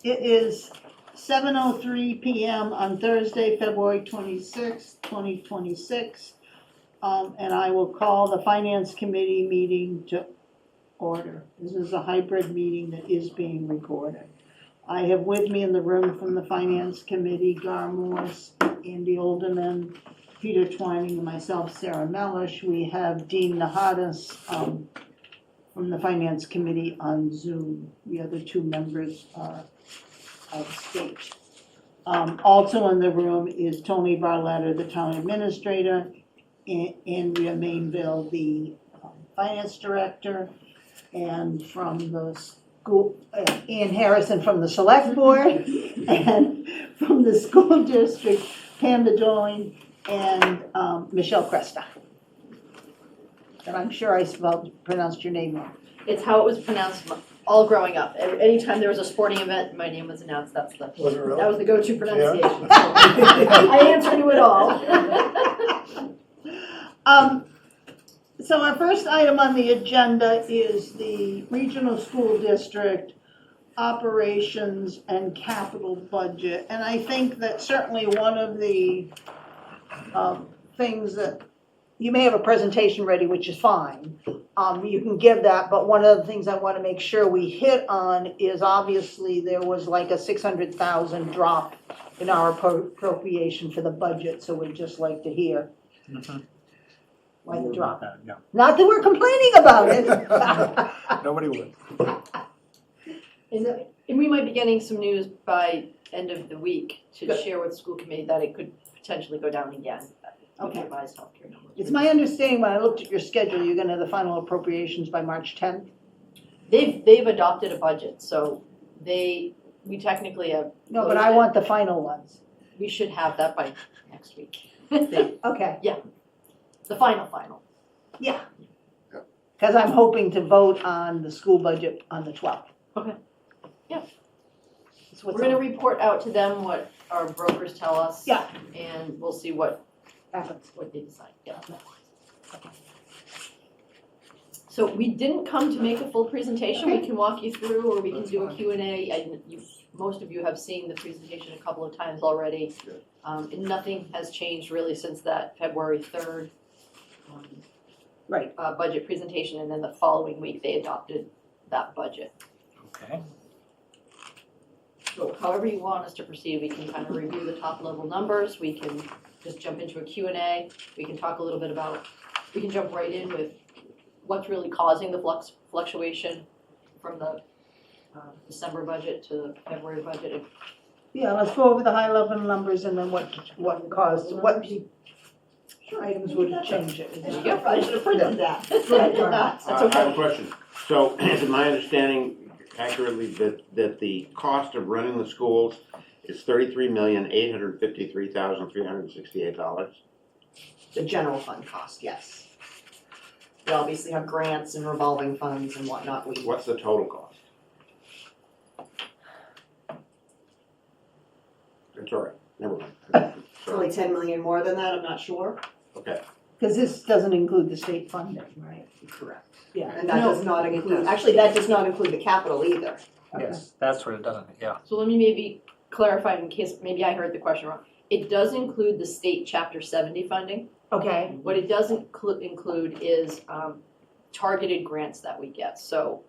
It is 7:03 PM on Thursday, February 26th, 2026. And I will call the Finance Committee meeting to order. This is a hybrid meeting that is being recorded. I have with me in the room from the Finance Committee, Gar Morse, Andy Olderman, Peter Twining, and myself, Sarah Melish. We have Dean Nahadas from the Finance Committee on Zoom. The other two members are out of state. Also in the room is Tony Barletta, the Town Administrator, Andrea Mainville, the Finance Director, and from the school, Ann Harrison from the Select Board, and from the school district, Pam DeJoin, and Michelle Cresta. And I'm sure I pronounced your name wrong. It's how it was pronounced all growing up. Anytime there was a sporting event, my name was announced. That was the go-to pronunciation. Yeah. I answer to it all. So our first item on the agenda is the regional school district operations and capital budget. And I think that certainly one of the things that, you may have a presentation ready, which is fine. You can give that, but one of the things I want to make sure we hit on is obviously there was like a 600,000 drop in our appropriation for the budget, so we'd just like to hear why the drop. Yeah. Not that we're complaining about it. Nobody would. And we might be getting some news by end of the week to Good. share with the school committee that it could potentially go down again. Okay. Revised healthcare numbers. It's my understanding when I looked at your schedule, you're gonna have the final appropriations by March 10th? They've adopted a budget, so we technically have. No, but I closed it. want the final ones. We should have that by next week. Okay, The final. yeah. Because I'm hoping to vote on the school budget on the 12th. Okay. Yeah. That's We're what's gonna report out to them what our brokers tell us. Yeah. And we'll see what happens. they decide, yeah. So we didn't come to make a full presentation, we can walk you through, or we can do a Q&A. Most of you have seen the presentation a couple of times already. And nothing has changed really since that February 3rd Right. budget presentation, and then the following week they adopted that budget. Okay. So however you want us to proceed, we can kind of review the top level numbers, we can just jump into a Q&A, we can talk a little bit about, we can jump right in with what's really causing the fluctuation from the December budget to the February budget. Yeah, let's go over the high level numbers and then what caused, what items would change it. There you go. I should have printed that. I did not. That's I have okay. a question. So is it my understanding accurately that the cost of running the schools is $33,853,368? The general fund cost, yes. We obviously have grants and revolving funds and whatnot. What's the total cost? That's all right, never mind. It's only 10 million more than that, I'm not sure. Okay, Because this doesn't include the state funding, right? Correct. Yeah. And that does not include, actually, that does not include the capital either. Yes, that's what it doesn't, yeah. So let me maybe clarify in case maybe I heard the question wrong. It does include the state Chapter 70 funding. Okay, What it doesn't include is targeted grants that we get. So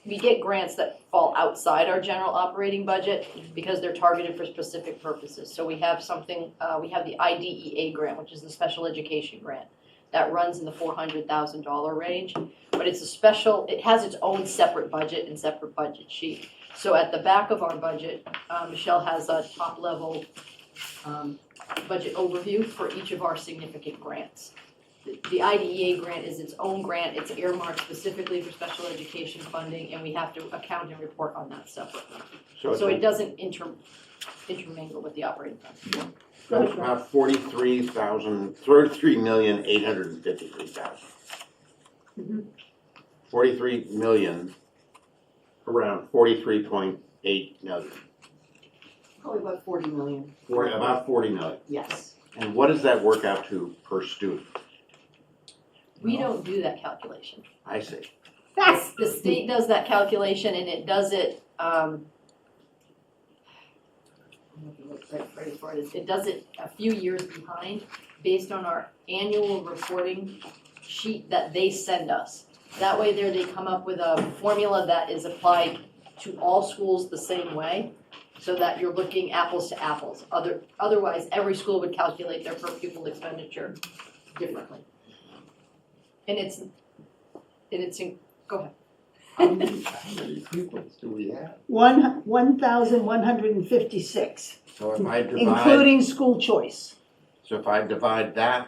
we get grants that fall outside our general operating budget because they're targeted for specific purposes. So we have something, we have the IDEA grant, which is the special education grant. That runs in the $400,000 range, but it's a special, it has its own separate budget and separate budget sheet. So at the back of our budget, Michelle has a top level budget overview for each of our significant grants. The IDEA grant is its own grant, it's earmarked specifically for special education funding, and we have to account and report on that separately. So it doesn't intermingle with the operating funds. so it's about $43,853,000. Mhm. 43 million, around 43.8 million, Probably about 40 million, about 40 million. yes. And what does that work out to per student? We don't do that calculation. I see. The state does that calculation, and it does it don't know if you look ready for it, it does it a few years behind based on our annual reporting sheet that they send us. That way there they come up with a formula that is applied to all schools the same way, so that you're looking apples to apples. Otherwise, every school would calculate their per pupil expenditure differently. And it's, go ahead. How many pupils do we have? 1,156, So if I divide, including school choice. so if I divide that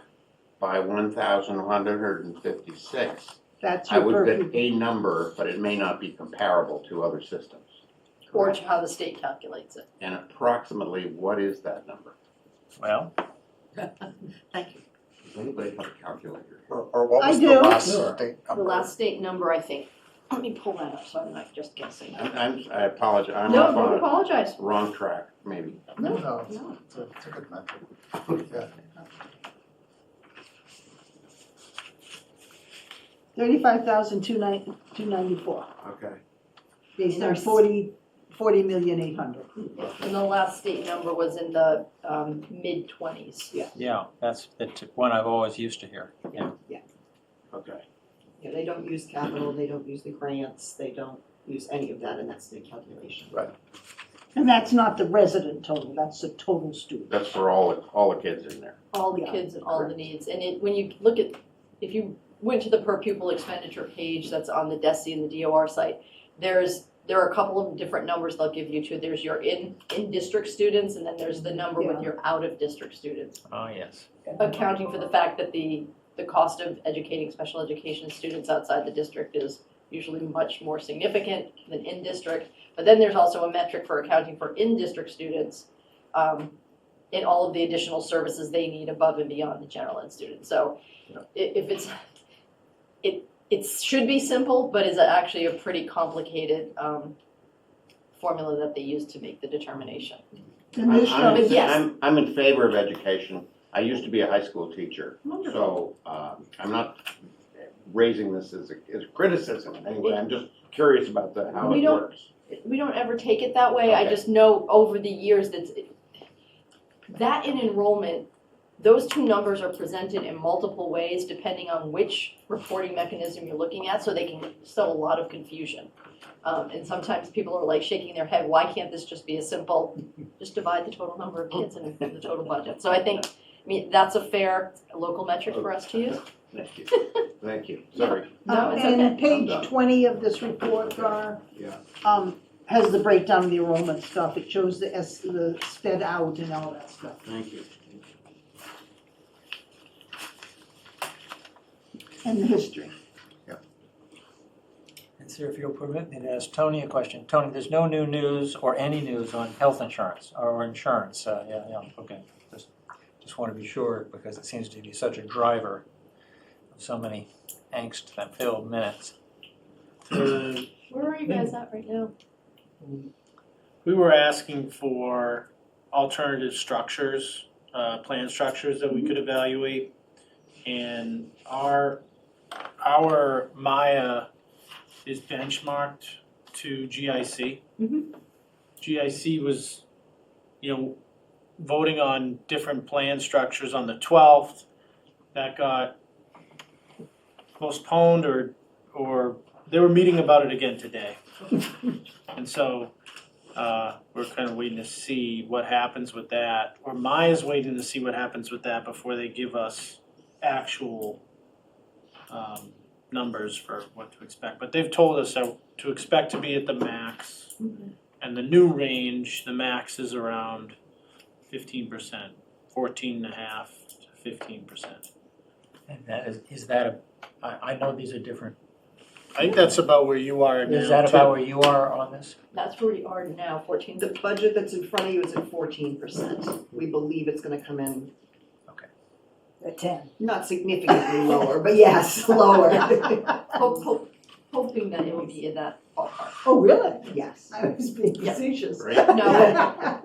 by 1,156, That's I your would per get pupil. a number, but it may not be comparable to other systems. Or to how the state calculates it. And approximately, what is that number? Well, Thank you. Does anybody have a calculator? Or what I was do. the last Sure. state The number? last state number, I think, let me pull that up so I'm not just guessing. I apologize, I'm No, off don't on a apologize. wrong track, maybe. No, No, no. it's a good metric. Yeah. 35,294, Okay. based on There's- 40,800,000. And the last state number was in the mid-20s. yeah, that's the one I've always used to hear, yeah. Okay. Yeah, they don't use capital, they don't use the grants, they don't use any of that in that state calculation. And that's not the resident total, that's the total student. That's for all the kids in there. All the Yeah, kids and all the needs. And when you look at, if you went to the per pupil expenditure page that's on the DESI and the DOR site, there are a couple of different numbers they'll give you too. There's your in-district students, and then there's the number with Yeah. your out-of-district students, Oh, yes. accounting for the fact that the cost of educating special education students outside the district is usually much more significant than in-district. But then there's also a metric for accounting for in-district students in all of the additional services they need above and beyond the general ed student. So if it should be simple, but is actually a pretty complicated formula that they use to make the determination. And this I'm- shows, yes. I'm in favor of education. I used to be a high school teacher, Wonderful. so I'm not raising this as a criticism anyway. I'm just curious about how We it don't- works. We don't ever take it that way. I Okay. just know over the years that in enrollment, those two numbers are presented in multiple ways depending on which reporting mechanism you're looking at, so they can sow a lot of confusion. And sometimes people are like shaking their head, why can't this just be a simple, just divide the total number of kids and the total budget? So I mean, that's a fair local metric for us to use. Thank you. Thank you. Sorry. No, it's and okay. page done. 20 of this report, Gar, Yeah. has the breakdown of the enrollment stuff. It shows the sped out and all that stuff. Thank you. And the history. And sir, if you'll permit me to ask Tony a question. Tony, there's no new news or any news on health insurance or insurance, okay. Just want to be sure because it seems to be such a driver of so many angst-filled minutes. Where are you guys at right now? We were asking for alternative structures, plan structures that we could evaluate. And our Maya is benchmarked to GIC. Mhm. GIC was, voting on different plan structures on the 12th. That got postponed or they were meeting about it again today. And so we're kind of waiting to see what happens with that. Or Maya's waiting to see what happens with that before they give us actual numbers for what to expect. But they've told us that to expect to be at the max. And the new range, the max is around 15%, 14.5 to 15%. And that is that I know these are different. I think that's about where you are now. Is that too. about where you are on this? That's where we are now, 14. The budget that's in front of you is at 14%. We believe it's gonna come in At 10. not significantly lower, but yes, lower. Hoping that it will be in that ballpark. Oh, really? Yes. I was being Yeah. facetious. Great. No,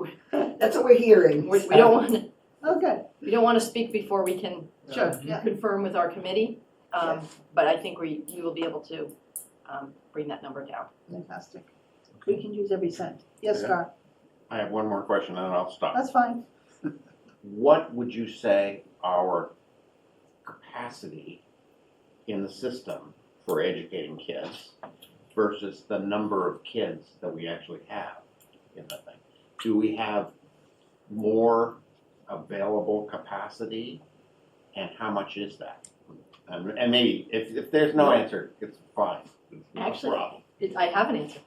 That's what we're hearing. we don't want to speak before we can Sure, yeah. confirm with our committee. But I think we will be able to bring that number down. Fantastic. We can use every cent. Yes, Yeah. Gar? I have one more question and then I'll stop. That's fine. What would you say our capacity in the system for educating kids versus the number of kids that we actually have in the thing? Do we have more available capacity, and how much is that? And maybe, if there's no answer, it's fine, it's no Actually, problem. I have an answer.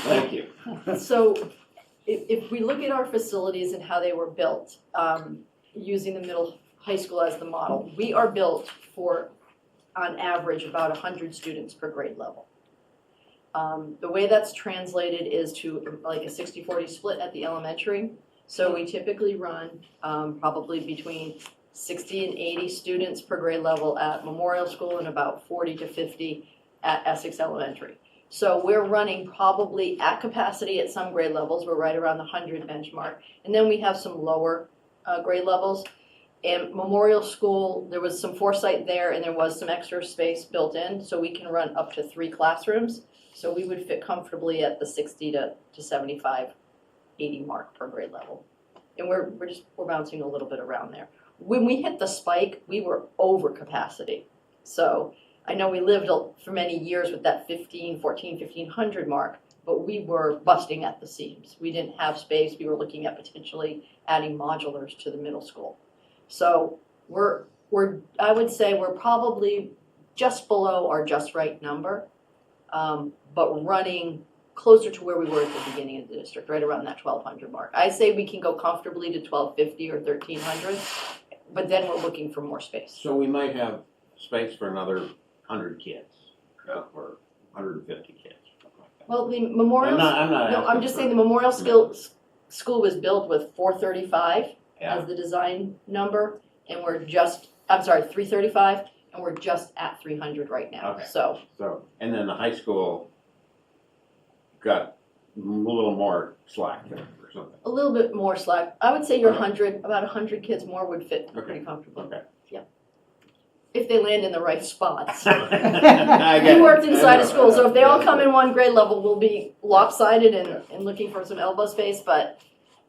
Thank you. So if we look at our facilities and how they were built, using the middle high school as the model, we are built for, on average, about 100 students per grade level. The way that's translated is to like a 60-40 split at the elementary. So we typically run probably between 60 and 80 students per grade level at Memorial School and about 40 to 50 at Essex Elementary. So we're running probably at capacity at some grade levels. We're right around the 100 benchmark. And then we have some lower grade levels. And Memorial School, there was some foresight there and there was some extra space built in, so we can run up to 3 classrooms. So we would fit comfortably at the 60 to 75, 80 mark per grade level. And we're bouncing a little bit around there. When we hit the spike, we were over capacity. So I know we lived for many years with that 1,500 mark, but we were busting at the seams. We didn't have space. We were looking at potentially adding modulars to the middle school. So I would say we're probably just below our just right number, but running closer to where we were at the beginning of the district, right around that 1,200 mark. I say we can go comfortably to 1,250 or 1,300, but then we're looking for more space. So we might have space for another 100 kids, or 150 kids, something like that. Well, the Memorial, I'm not no, I'm asking just for- saying the Memorial School was built with 435 Yeah. as the design number, and we're just, I'm sorry, 335, and we're just at 300 right now. Okay. So So, and then the high school got a little more slack there or something. a little bit more slack. I would say your Okay. 100, about 100 kids more would fit Okay. pretty comfortably. Okay. If they land in the right spots. I get We it. worked inside I a know, school, I so know. if they all Yeah. come in one grade level, we'll be lopsided Yeah. and looking for some elbow space, but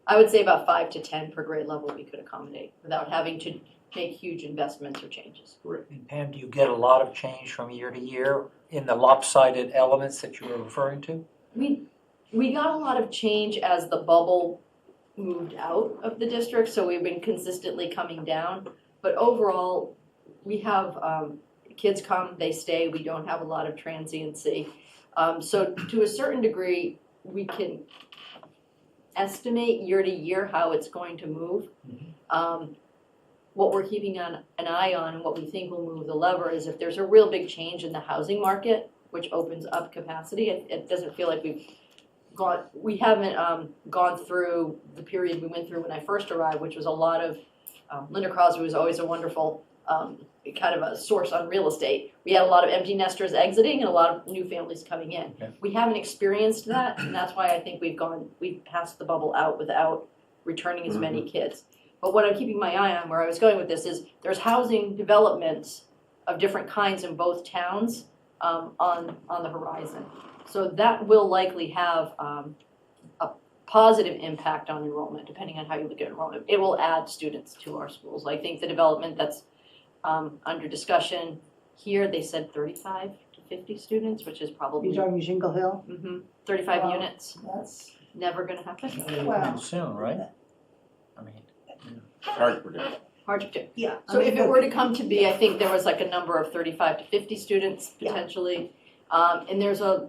I would say about 5 to 10 per grade level we could accommodate without having to make huge investments or changes. And Pam, do you get a lot of change from year to year in the lopsided elements that you were referring to? We got a lot of change as the bubble moved out of the district, so we've been consistently coming down. But overall, we have kids come, they stay, we don't have a lot of transiency. So to a certain degree, we can estimate year to year how it's going to move. What we're keeping an eye on and what we think will move the lever is if there's a real big change in the housing market, which opens up capacity. It doesn't feel like we haven't gone through the period we went through when I first arrived, which was a lot of, Linda Crosby was always a wonderful kind of a source on real estate. We had a lot of empty nesters exiting and a lot of new families coming in. Okay. We haven't experienced that, and that's why I think we've passed the bubble out without returning as many kids. But what I'm keeping my eye on, where I was going with this, is there's housing developments of different kinds in both towns on the horizon. So that will likely have a positive impact on enrollment, depending on how you look at enrollment. It will add students to our schools. I think the development that's under discussion here, they said 35 to 50 students, which is probably You're talking Shingle Hill? 35 Wow. units. That's, Never gonna happen. Wow. Soon, right? I mean, Hard to predict. Hard to do. yeah. So if it were to come to be, I think there was like a number of 35 to 50 students Yeah. potentially. And there's a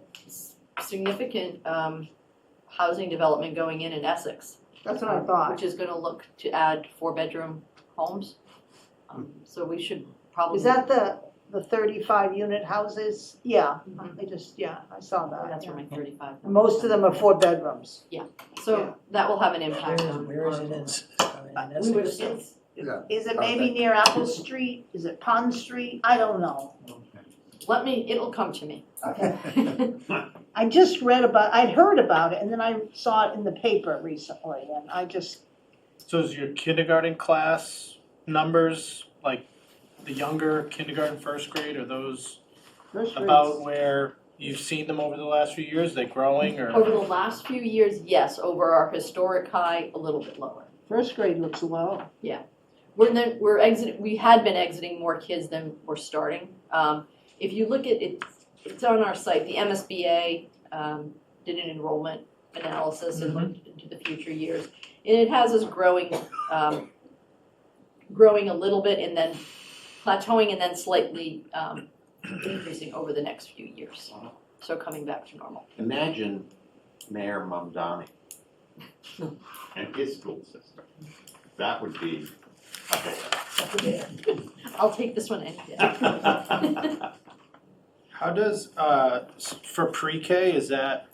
significant housing development going in Essex, That's what I thought. which is gonna look to add 4-bedroom homes. So we should probably. Is that the 35 unit houses? Yeah, Mhm. I saw that. That's yeah. where my 35. Most of them are 4 bedrooms. So that will have an impact on. where is it in We would Essex? assume. Yeah. Is it maybe near Apple Street? Is it Pond Street? I don't know. It'll come to me. I just I'd heard about it and then I saw it in the paper recently and I just, So is your kindergarten class numbers, like the younger kindergarten, first grade, are those first about reads- where You've seen them over the last few years, they growing or? Over the last few years, yes, over our historic high, a little bit lower. First grade looks low. We had been exiting more kids than we're starting. If you look at it, it's on our site, the MSBA did an enrollment analysis and looked into the future years. And it has us growing a little bit and then plateauing and then slightly increasing over the next few years. So coming back to normal. Imagine Mayor Mamdani and his school system. That would be a I'll take this one any day. How does, for pre-K, is that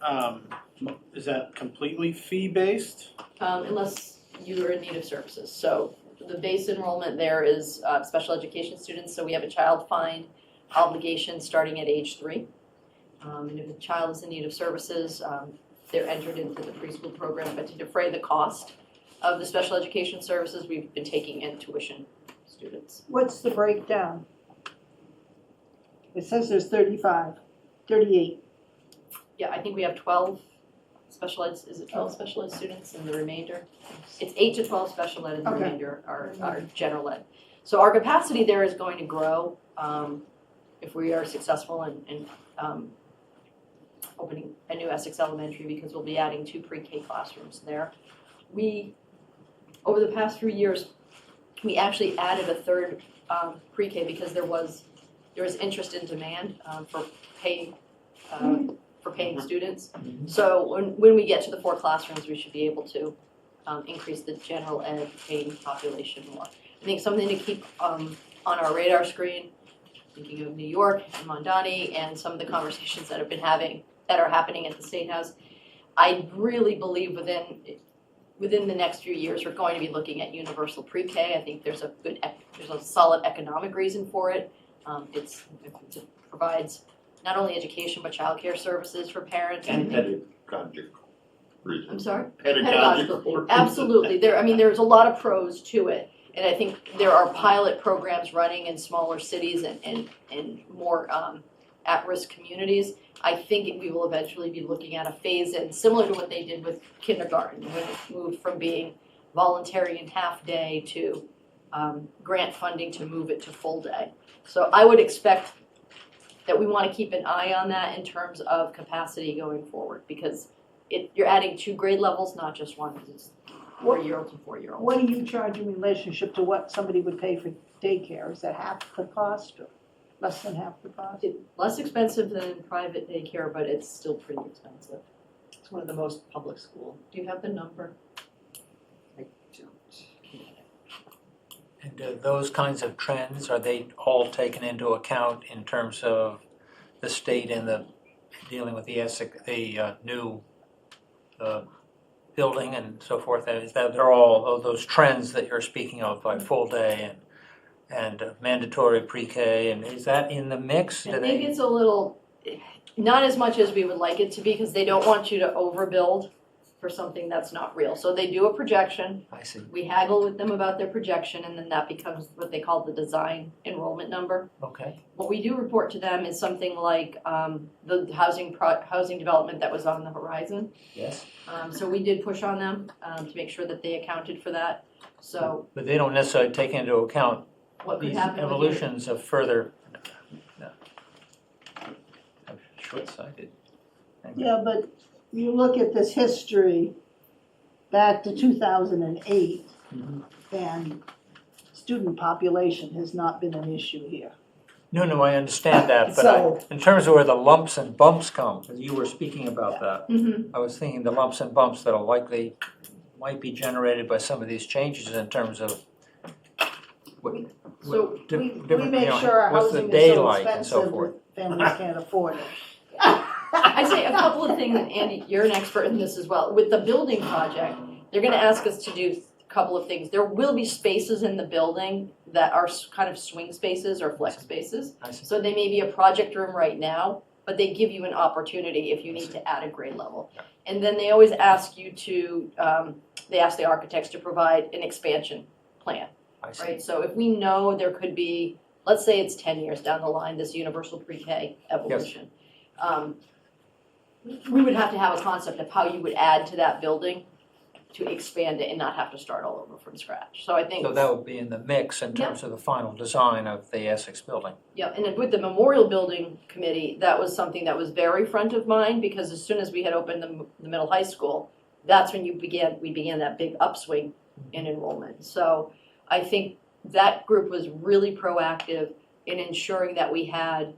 completely fee-based? Unless you are in need of services. So the base enrollment there is special education students, so we have a child find obligation starting at age 3. And if a child is in need of services, they're entered into the preschool program, but to defray the cost of the special education services, we've been taking in tuition students. What's the breakdown? It says there's 38. Yeah, I think we have 12 special ed, is it 12 special ed students and the remainder? It's 8 to 12 special ed and the Okay. remainder are general ed. So our capacity there is going to grow if we are successful in opening a new Essex Elementary because we'll be adding 2 pre-K classrooms there. Over the past few years, we actually added a 3rd pre-K because there was interest in demand for paying students. So when we get to the 4 classrooms, we should be able to increase the general ed paying population more. I think something to keep on our radar screen, thinking of New York and Mamdani and some of the conversations that are happening at the State House. I really believe within the next few years, we're going to be looking at universal pre-K. I think there's a solid economic reason for it. It provides not only education but childcare services for parents. And I think- pedagogical reasons. I'm sorry? Pedagogical reasons. Absolutely. There's a lot of pros to it. And I think there are pilot programs running in smaller cities and more at-risk communities. I think we will eventually be looking at a phase-in, similar to what they did with kindergarten, when it moved from being voluntary and half-day to grant funding to move it to full day. So I would expect that we want to keep an eye on that in terms of capacity going forward, because you're adding 2 grade levels, not just one, because it's 4-year-olds and 4-year-olds. What do you charge in relationship to what somebody would pay for daycare? Is that half the cost or less than half the cost? It's less expensive than private daycare, but it's still pretty expensive. It's one of the most public school. Do you have the number? And those kinds of trends, are they all taken into account in terms of the state and the dealing with the new building and so forth? Is that they're all those trends that you're speaking of, like full day and mandatory pre-K, and is that in the mix? I think it's a little, not as much as we would like it to be, because they don't want you to overbuild for something that's not real. So they do a projection. I see. We haggle with them about their projection, and then that becomes what they call the design enrollment number. Okay. What we do report to them is something like the housing development that was on the horizon. Yes. So we did push on them to make sure that they accounted for that. So But they don't necessarily take into account what could these happen with your- evolutions of further. No. I'm short-sighted. Yeah, but you look at this history back to 2008, and student population has not been an issue here. No, I understand that, but So- in terms of where the lumps and bumps come, and you were speaking about that, Mhm. I was thinking the lumps and bumps that might be generated by some of these changes in terms of So We make sure our what's the housing day is so like and so expensive forth. that families can't afford it. I say a couple of things, and Andy, you're an expert in this as well. With the building project, they're gonna ask us to do a couple of things. There will be spaces in the building that are kind of swing spaces or flex spaces. I see. So they may be a project room right now, but they give you an opportunity if you need to add a grade level. And then they always ask you to, they ask the architects to provide an expansion plan. I see. Right, so if we know there could be, let's say it's 10 years down the line, this universal pre-K evolution. we would have to have a concept of how you would add to that building to expand it and not have to start all over from scratch. So I think. So that would be in the mix in terms of the final design of the Essex building. Yeah, and then with the memorial building committee, that was something that was very front of mind, because as soon as we had opened the middle high school, that's when we began that big upswing in enrollment. So I think that group was really proactive in ensuring that we had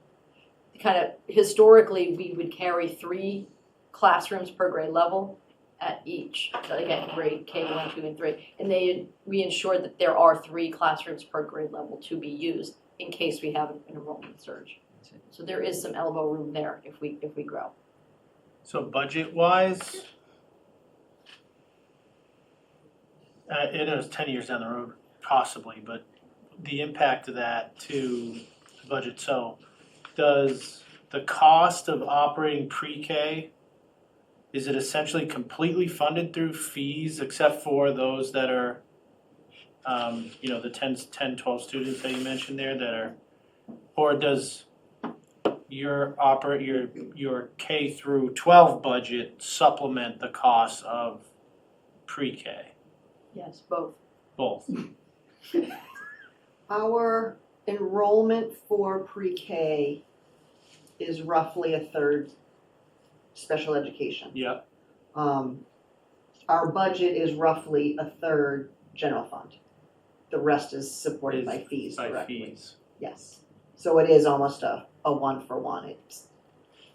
kind of, historically, we would carry 3 classrooms per grade level at each, again, grade K1, 2, and 3. And we ensured that there are 3 classrooms per grade level to be used in case we have an enrollment surge. So there is some elbow room there if we grow. So budget-wise, it is 10 years down the road, possibly, but the impact of that to the budget. So does the cost of operating pre-K, is it essentially completely funded through fees except for those that are, the 10, 12 students that you mentioned there that are, or does your K through 12 budget supplement the cost of pre-K? Yes, both. Both. Our enrollment for pre-K is roughly a third special education. Yeah. Our budget is roughly a third general fund. The rest is supported by fees By directly. fees. Yes. So it is almost a 1-for-1. It's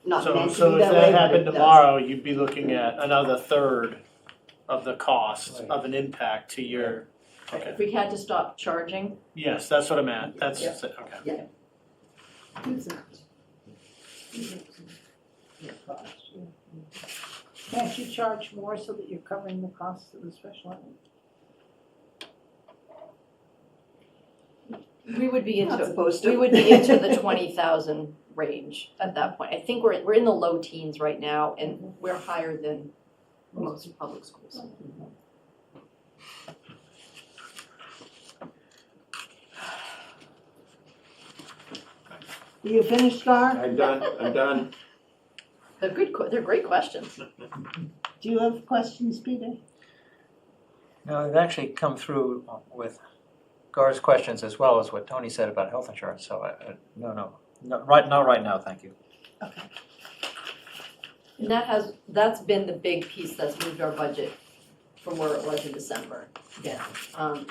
not meant to So be if that way, that but happened it does. tomorrow, you'd be looking at another third of the cost Right. of an impact to your, okay. If we had to stop charging, Yes, that's what I'm at. That's, Yeah. okay. Can't you charge more so that you're covering the cost of the special ed? we would be Not into, supposed to. we would be into the 20,000 range at that point. I think we're in the low teens right now, and we're higher than most public schools. You finished, Scar? I'm done. They're great questions. Do you have questions, Peter? No, they've actually come through with Gar's questions as well as what Tony said about health insurance, so not right now, thank you. Okay. And that's been the big piece that's moved our budget from where it was in December down.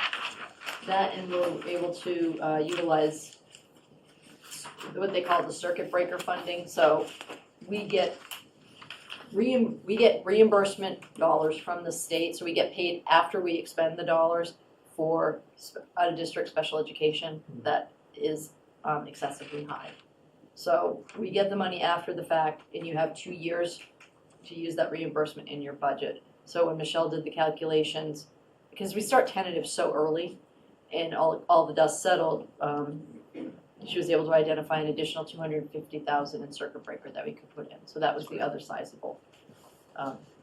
That, and we're able to utilize what they call the circuit breaker funding. So we get reimbursement dollars from the state, so we get paid after we expend the dollars for out-of-district special education that is excessively high. So we get the money after the fact, and you have 2 years to use that reimbursement in your budget. So when Michelle did the calculations, because we start tentative so early, and all the dust settled, she was able to identify an additional $250,000 in circuit breaker that we could put in. So that was the other sizable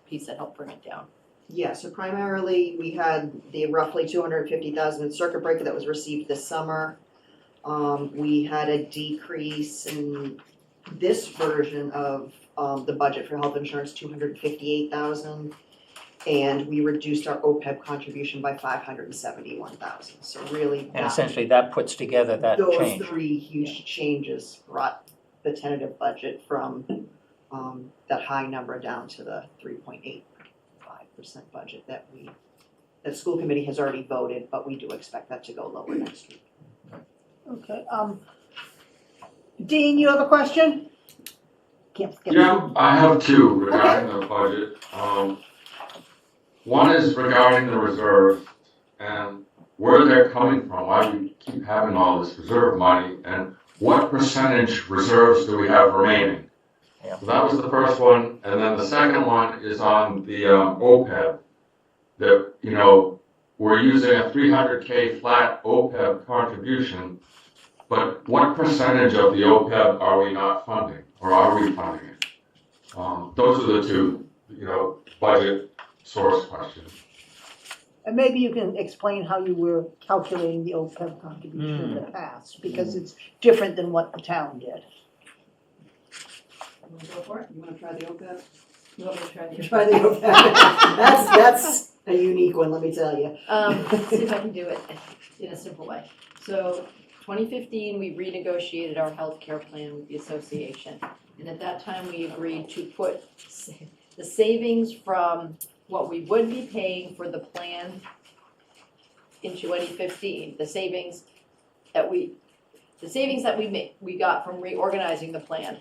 piece that helped bring it down. Yeah, so primarily we had the roughly 250,000 in circuit breaker that was received this summer. We had a decrease in this version of the budget for health insurance, 258,000. And we reduced our OPEB contribution by 571,000. So really And that, essentially that puts together that those change. 3 huge changes brought the tentative budget from that high number down to the 3.85% budget that school committee has already voted, but we do expect that to go lower next week. Okay, Dean, you have a question? Can't skip. Yeah, I have 2 regarding the budget. One is regarding the reserve and where they're coming from, why we keep having all this reserve money, and what percentage reserves do we have remaining? Yeah. So that was the first one, and then the second one is on the OPEB. That, we're using a $300K flat OPEB contribution, but what percentage of the OPEB are we not funding, or are we funding it? Those are the 2, budget source questions. And maybe you can explain how you were calculating the OPEB contribution in the past, because it's different than what the town did. wanna go for it? You wanna try the OPEB? You want me to try the? Try the OPEB. That's a unique one, let me tell you. Let's see if I can do it in a simple way. So 2015, we renegotiated our healthcare plan with the association. And at that time, we agreed to put the savings from what we would be paying for the plan in 2015, the savings that we got from reorganizing the plan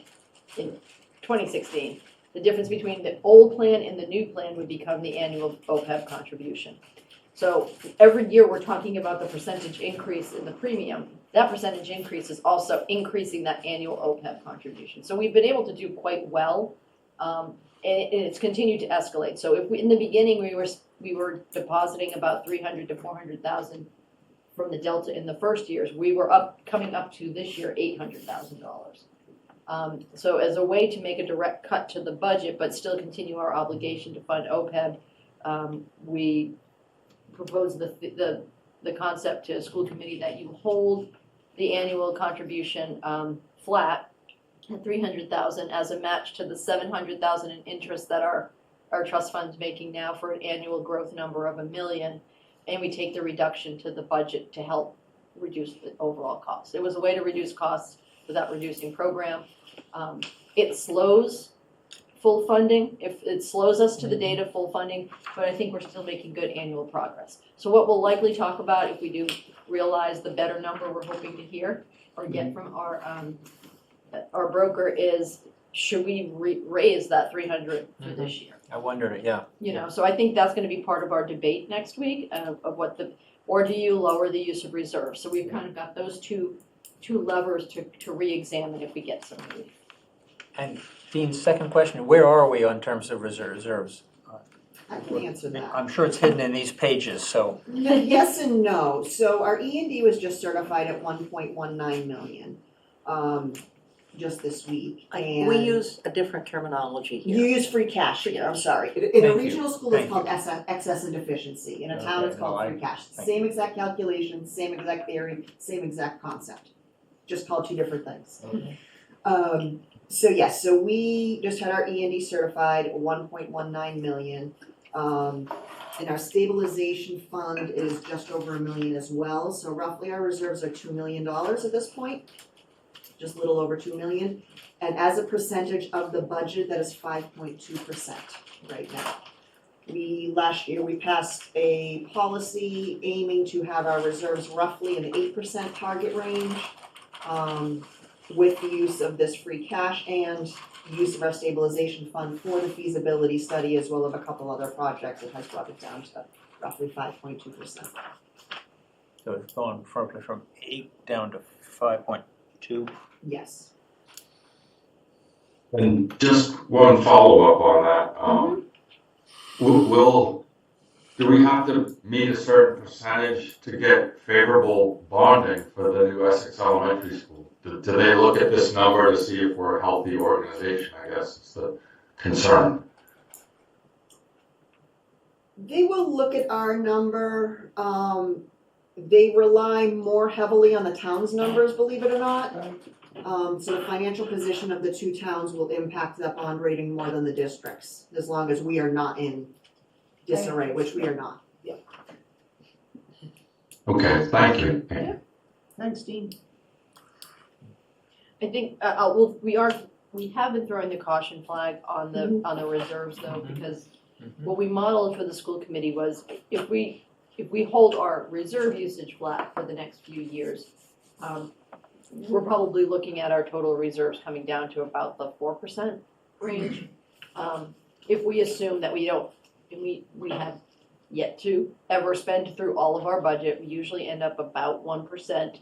in 2016. The difference between the old plan and the new plan would become the annual OPEB contribution. So every year, we're talking about the percentage increase in the premium. That percentage increase is also increasing that annual OPEB contribution. So we've been able to do quite well, and it's continued to escalate. So if in the beginning, we were depositing about 300 to 400,000 from the Delta in the first years, we were coming up to this year $800,000. So as a way to make a direct cut to the budget, but still continue our obligation to fund OPEB, we proposed the concept to school committee that you hold the annual contribution flat at 300,000 as a match to the 700,000 in interest that our trust fund's making now for an annual growth number of $1 million, and we take the reduction to the budget to help reduce the overall cost. It was a way to reduce costs without reducing program. It slows full funding, if it slows us to the date of full funding, but I think we're still making good annual progress. So what we'll likely talk about if we do realize the better number we're hoping to hear or get from our broker is, should we raise that 300 for this year? I wondered, yeah. You know, so I think that's gonna be part of our debate next week of what or do you lower the use of reserves? So we've kind of got those two levers to re-examine if we get some relief. And Dean, second question, where are we on terms of reserves? I can answer that. I'm sure it's hidden in these pages, so. Yes and no. So our E&D was just certified at 1.19 million, just this week. And We use a different terminology you here. use free cash here, I'm sorry. In a Thank you. regional school, it's Thank called excess and deficiency. In a town, Okay, it's called no, free cash. thank Same exact calculation, same exact theory, same exact concept. Just called two different things. So yes, so we just had our E&D certified, 1.19 million. And our stabilization fund is just over $1 million as well. So roughly our reserves are $2 million at this point, just a little over 2 million. And as a percentage of the budget, that is 5.2% right now. Last year, we passed a policy aiming to have our reserves roughly in the 8% target range, with the use of this free cash and use of our stabilization fund for the feasibility study as well as a couple other projects. It has brought it down to roughly 5.2%. So it's gone from 8 down to 5.2. Yes. And just one follow-up on that. Do we have to meet a certain percentage to get favorable bonding for the new Essex Elementary School? Do they look at this number to see if we're a healthy organization, I guess is the concern. They will look at our number. They rely more heavily on the town's numbers, believe it or not. So the financial position of the two towns will impact that bond rating more than the districts, as long as we are not in disarray, which we are not. Okay, thank you. Thanks, Dean. I think, we have been throwing the caution flag on the reserves though, because what we modeled for the school committee was if we hold our reserve usage flat for the next few years, we're probably looking at our total reserves coming down to about the 4% range. If we assume that we have yet to ever spend through all of our budget, we usually end up about 1%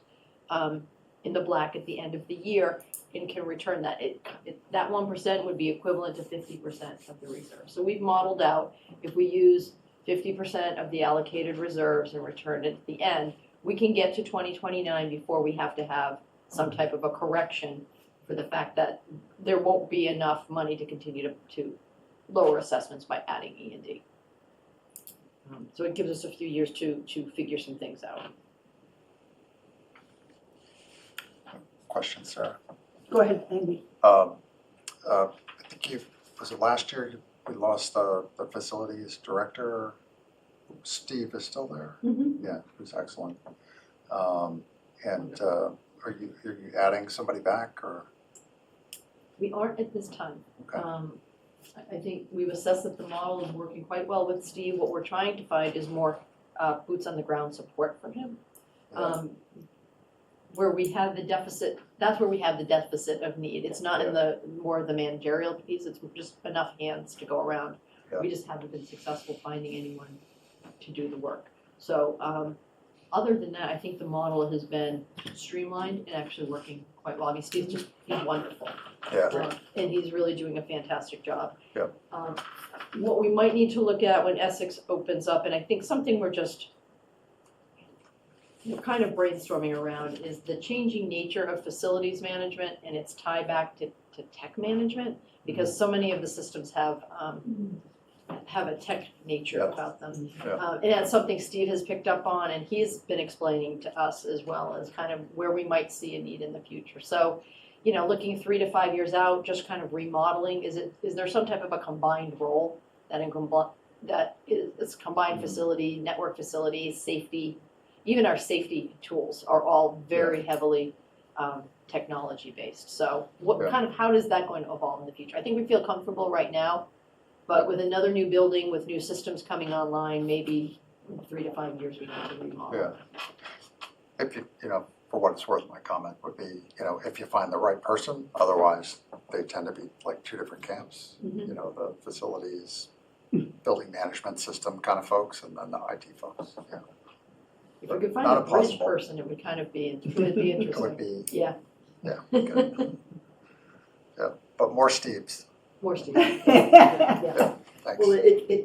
in the black at the end of the year and can return that. That 1% would be equivalent to 50% of the reserve. So we've modeled out if we use 50% of the allocated reserves and return it at the end, we can get to 2029 before we have to have some type of a correction for the fact that there won't be enough money to continue to lower assessments by adding E&D. So it gives us a few years to figure some things out. Question, Sarah. Go ahead, Amy. I think was it last year, we lost the facilities director? Steve is still there? Mhm. Yeah, he was excellent. And are you adding somebody back, or? We aren't at this time. Okay. I think we've assessed that the model is working quite well with Steve. What we're trying to find is more boots on the ground support from him. Where we have the deficit, that's where we have the deficit of need. It's not in the more of the managerial piece, it's just enough hands to go around. We just haven't been successful finding anyone to do the work. So other than that, I think the model has been streamlined and actually working quite well. I mean, Steve's just, he's wonderful. Yeah, And he's really doing a fantastic job. Yep. What we might need to look at when Essex opens up, and I think something we're kind of brainstorming around, is the changing nature of facilities management and its tie back to tech management, because so many of the systems have a tech nature Yep. about them. Yep. And that's something Steve has picked up on, and he's been explaining to us as well, as kind of where we might see a need in the future. So, looking 3 to 5 years out, just kind of remodeling, is there some type of a combined role that is combined facility, network facilities, safety, even our safety tools are all very heavily technology based. So how does that going to evolve in the future? I think we feel comfortable right now, but with another new building, with new systems coming online, maybe in 3 to 5 years we have to remodel. yeah. If for what it's worth, my comment would be, if you find the right person, otherwise they tend to be like two different camps. Mhm. The facilities, building management system kind of folks, and then the IT folks, yeah. If we could find Not a bridge impossible. person, it would kind of be, it would be It would interesting. be, Yeah, yeah, good. Yeah, but more Steves, more Steve. Well, thanks.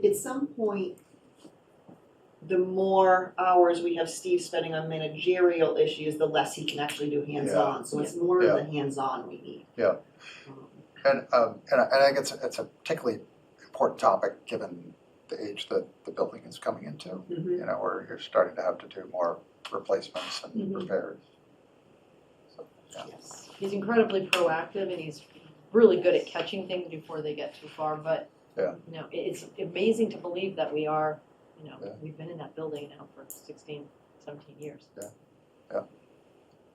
at some point, the more hours we have Steve spending on managerial issues, the less he can actually do hands-on. So it's more of the hands-on we need. Yeah. And I think it's a particularly important topic, given the age that the building is coming into, where you're starting to have to do more replacements and Mhm. repairs. So, yeah. Yes. He's incredibly proactive, and he's really good at catching things before they get too far, but, Yeah. it's amazing to believe that we are, Yeah. we've been in that building now for 16, 17 years.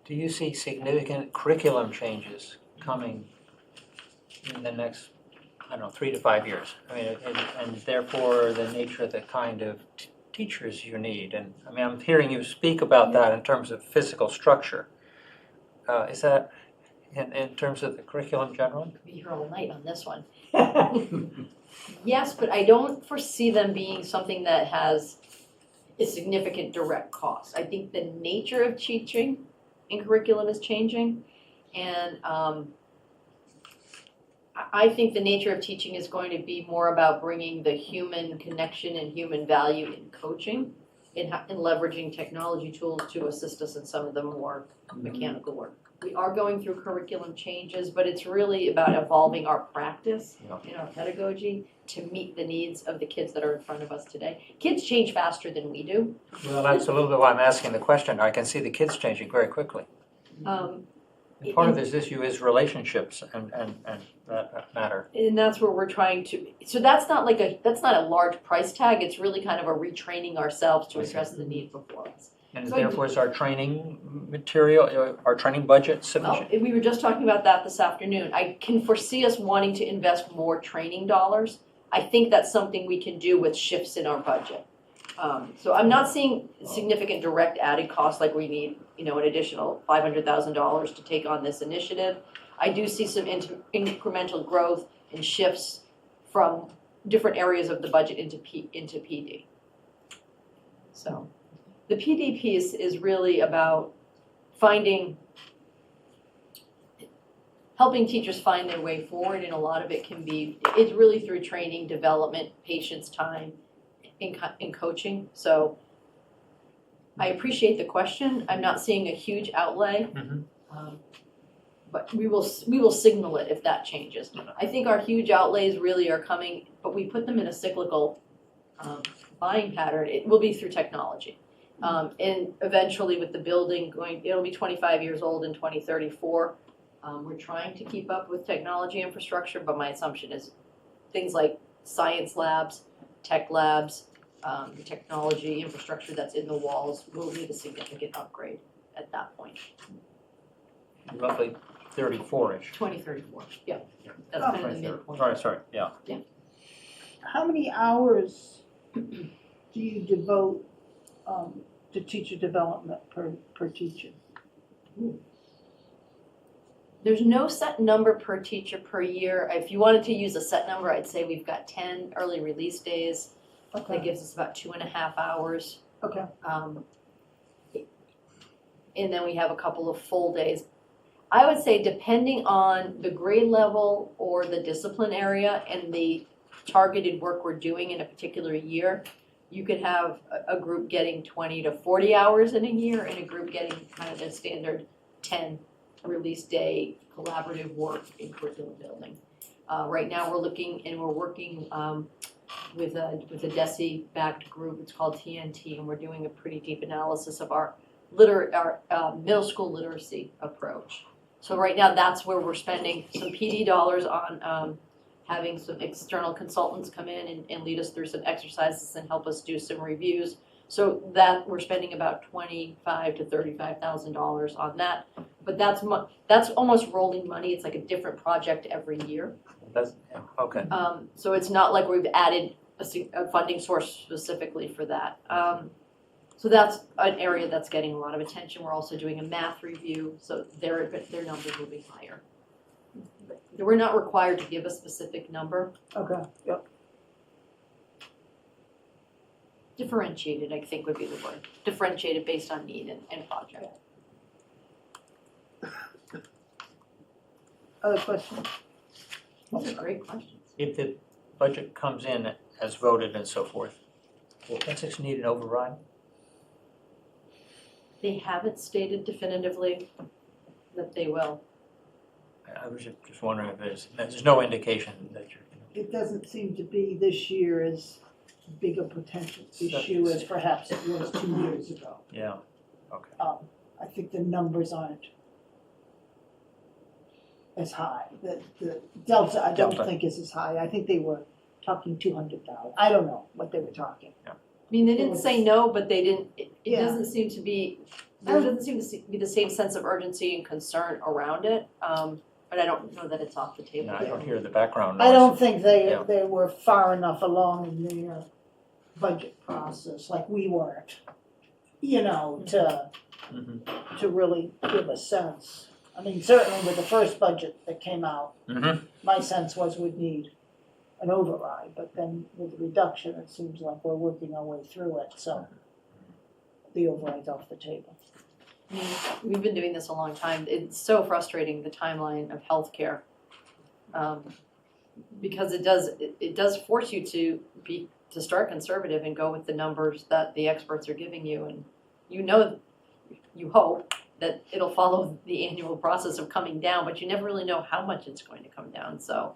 Do you see significant curriculum changes coming in the next, 3 to 5 years? I mean, and therefore the nature of the kind of teachers you need. And I'm hearing you speak about that in terms of physical structure. Is that in terms of the curriculum generally? Could be here all night on this one. Yes, but I don't foresee them being something that has a significant direct cost. I think the nature of teaching in curriculum is changing, and I think the nature of teaching is going to be more about bringing the human connection and human value in coaching, in leveraging technology tools to assist us in some of the more mechanical work. We are going through curriculum changes, but it's really about evolving our practice and our pedagogy to meet the needs of the kids that are in front of us today. Kids change faster than we do. Well, that's a little bit why I'm asking the question. I can see the kids changing very quickly. And part of this issue is relationships and that matter. And that's where we're trying to, so that's not a large price tag, it's really kind of a retraining ourselves to address the need before us. And So therefore is our training material, our training budget sufficient? Well, we were just talking about that this afternoon. I can foresee us wanting to invest more training dollars. I think that's something we can do with shifts in our budget. So I'm not seeing significant direct added costs like we need, an additional $500,000 to take on this initiative. I do see some incremental growth and shifts from different areas of the budget into PD. So the PD piece is really about helping teachers find their way forward, and a lot of it it's really through training, development, patience, time, in coaching. So I appreciate the question. I'm not seeing a huge outlay, but we will signal it if that changes. I think our huge outlays really are coming, but we put them in a cyclical buying pattern. It will be through technology. And eventually with the building it'll be 25 years old in 2034. We're trying to keep up with technology infrastructure, but my assumption is things like science labs, tech labs, the technology infrastructure that's in the walls will need a significant upgrade at that point. Roughly 34-ish. 2034, yeah, that's kind of the midpoint. Sorry, yeah. How many hours do you devote to teacher development per teacher? There's no set number per teacher per year. If you wanted to use a set number, I'd say we've got 10 early release days. That Okay, gives us about 2.5 hours. okay. And then we have a couple of full days. I would say depending on the grade level or the discipline area and the targeted work we're doing in a particular year, you could have a group getting 20 to 40 hours in a year and a group getting kind of the standard 10 release day collaborative work in curriculum building. Right now, we're looking and we're working with a DESE-backed group. It's called TNT, and we're doing a pretty deep analysis of our middle school literacy approach. So right now, that's where we're spending some PD dollars on having some external consultants come in and lead us through some exercises and help us do some reviews. So that we're spending about $25,000 to $35,000 on that. But that's almost rolling money. It's like a different project every year. Okay. So it's not like we've added a funding source specifically for that. So that's an area that's getting a lot of attention. We're also doing a math review, so their numbers will be higher. But we're not required to give a specific number. Okay, yep. Differentiated, I think would be the word. Differentiated based on need and project. Other questions? Those are great questions. If the budget comes in as voted and so forth, will Penn Six need an override? They haven't stated definitively that they will. I was just wondering if there's no indication that you're. It doesn't seem to be this year as big a potential issue as perhaps it was 2 years ago. Yeah, okay. I think the numbers aren't as high. The delta, I don't Delta. think is as high. I think they were talking 200,000. I don't know what they were talking. I mean, they didn't say no, but they didn't, it Yeah. doesn't seem to be, there doesn't seem to be the same sense of urgency and concern around it. But I don't know that it's off the table. No, I don't hear the background I noise. don't think Yeah. they were far enough along in their budget process, like we weren't, to Mhm. really give a sense. I mean, certainly with the first budget that came out, Mhm. my sense was we'd need an override, but then with the reduction, it seems like we're working our way through it, so the override's off the table. I mean, we've been doing this a long time. It's so frustrating, the timeline of healthcare. Because it does force you to start conservative and go with the numbers that the experts are giving you. And you hope that it'll follow the annual process of coming down, but you never really know how much it's going to come down. So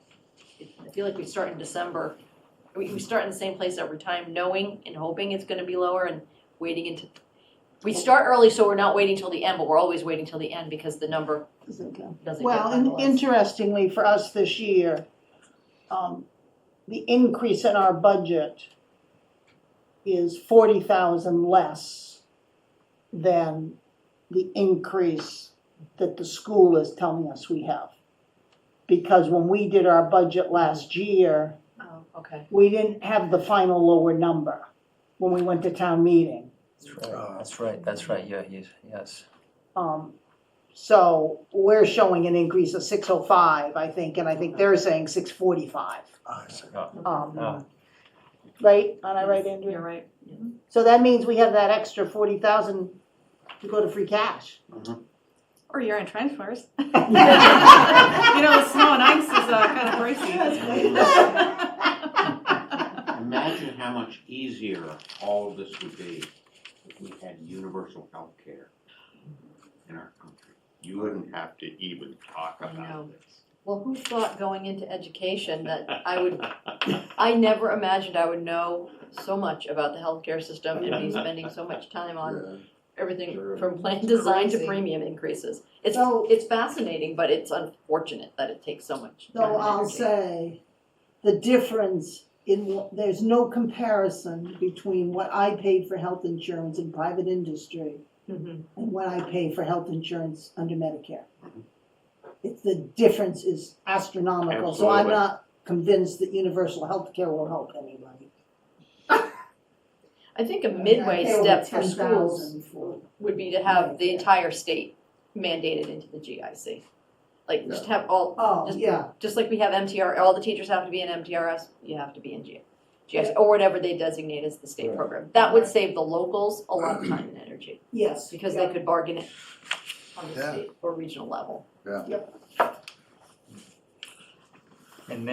I feel like we start in December, we start in the same place every time, knowing and hoping it's gonna be lower and waiting we start early, so we're not waiting till the end, but we're always waiting till the end because the number doesn't get Well, finalized. interestingly, for us this year, the increase in our budget is 40,000 less than the increase that the school is telling us we have. Because when we did our budget last year, Oh, okay. we didn't have the final lower number when we went to town meeting. That's right, yeah, yes. So we're showing an increase of 605, I think, and I think they're saying 645. I see. Right? Am I right, Andrew? You're right. So that means we have that extra 40,000 to go to free cash. Or year-end transfers. You know, the snow and ice is kind of pricey. Imagine how much easier all of this would be if we had universal health care in our country. You wouldn't have to even talk I know. about this. Well, who thought going into education that I never imagined I would know so much about the healthcare system and be spending so much time on everything Sure. from plan design to Crazy. premium increases. It's, So- it's fascinating, but it's unfortunate that it takes so much time Though and I'll energy. say, the difference there's no comparison between what I paid for health insurance in private industry Mhm. and what I pay for health insurance under Medicare. The difference is astronomical, so I'm Absolutely. not convinced that universal health care will help anybody. I think a midway I pay over step for schools $10,000 for- would be to have the entire state mandated into the GIC. Like, just have all, Oh, Just- yeah, just like we have MTR, all the teachers have to be in MTRS, you have to be in GIC, or whatever they designate as the state Right. program. That would save the locals a lot of time and energy, yes. because yeah. they could bargain it on the Yeah. state or regional level. And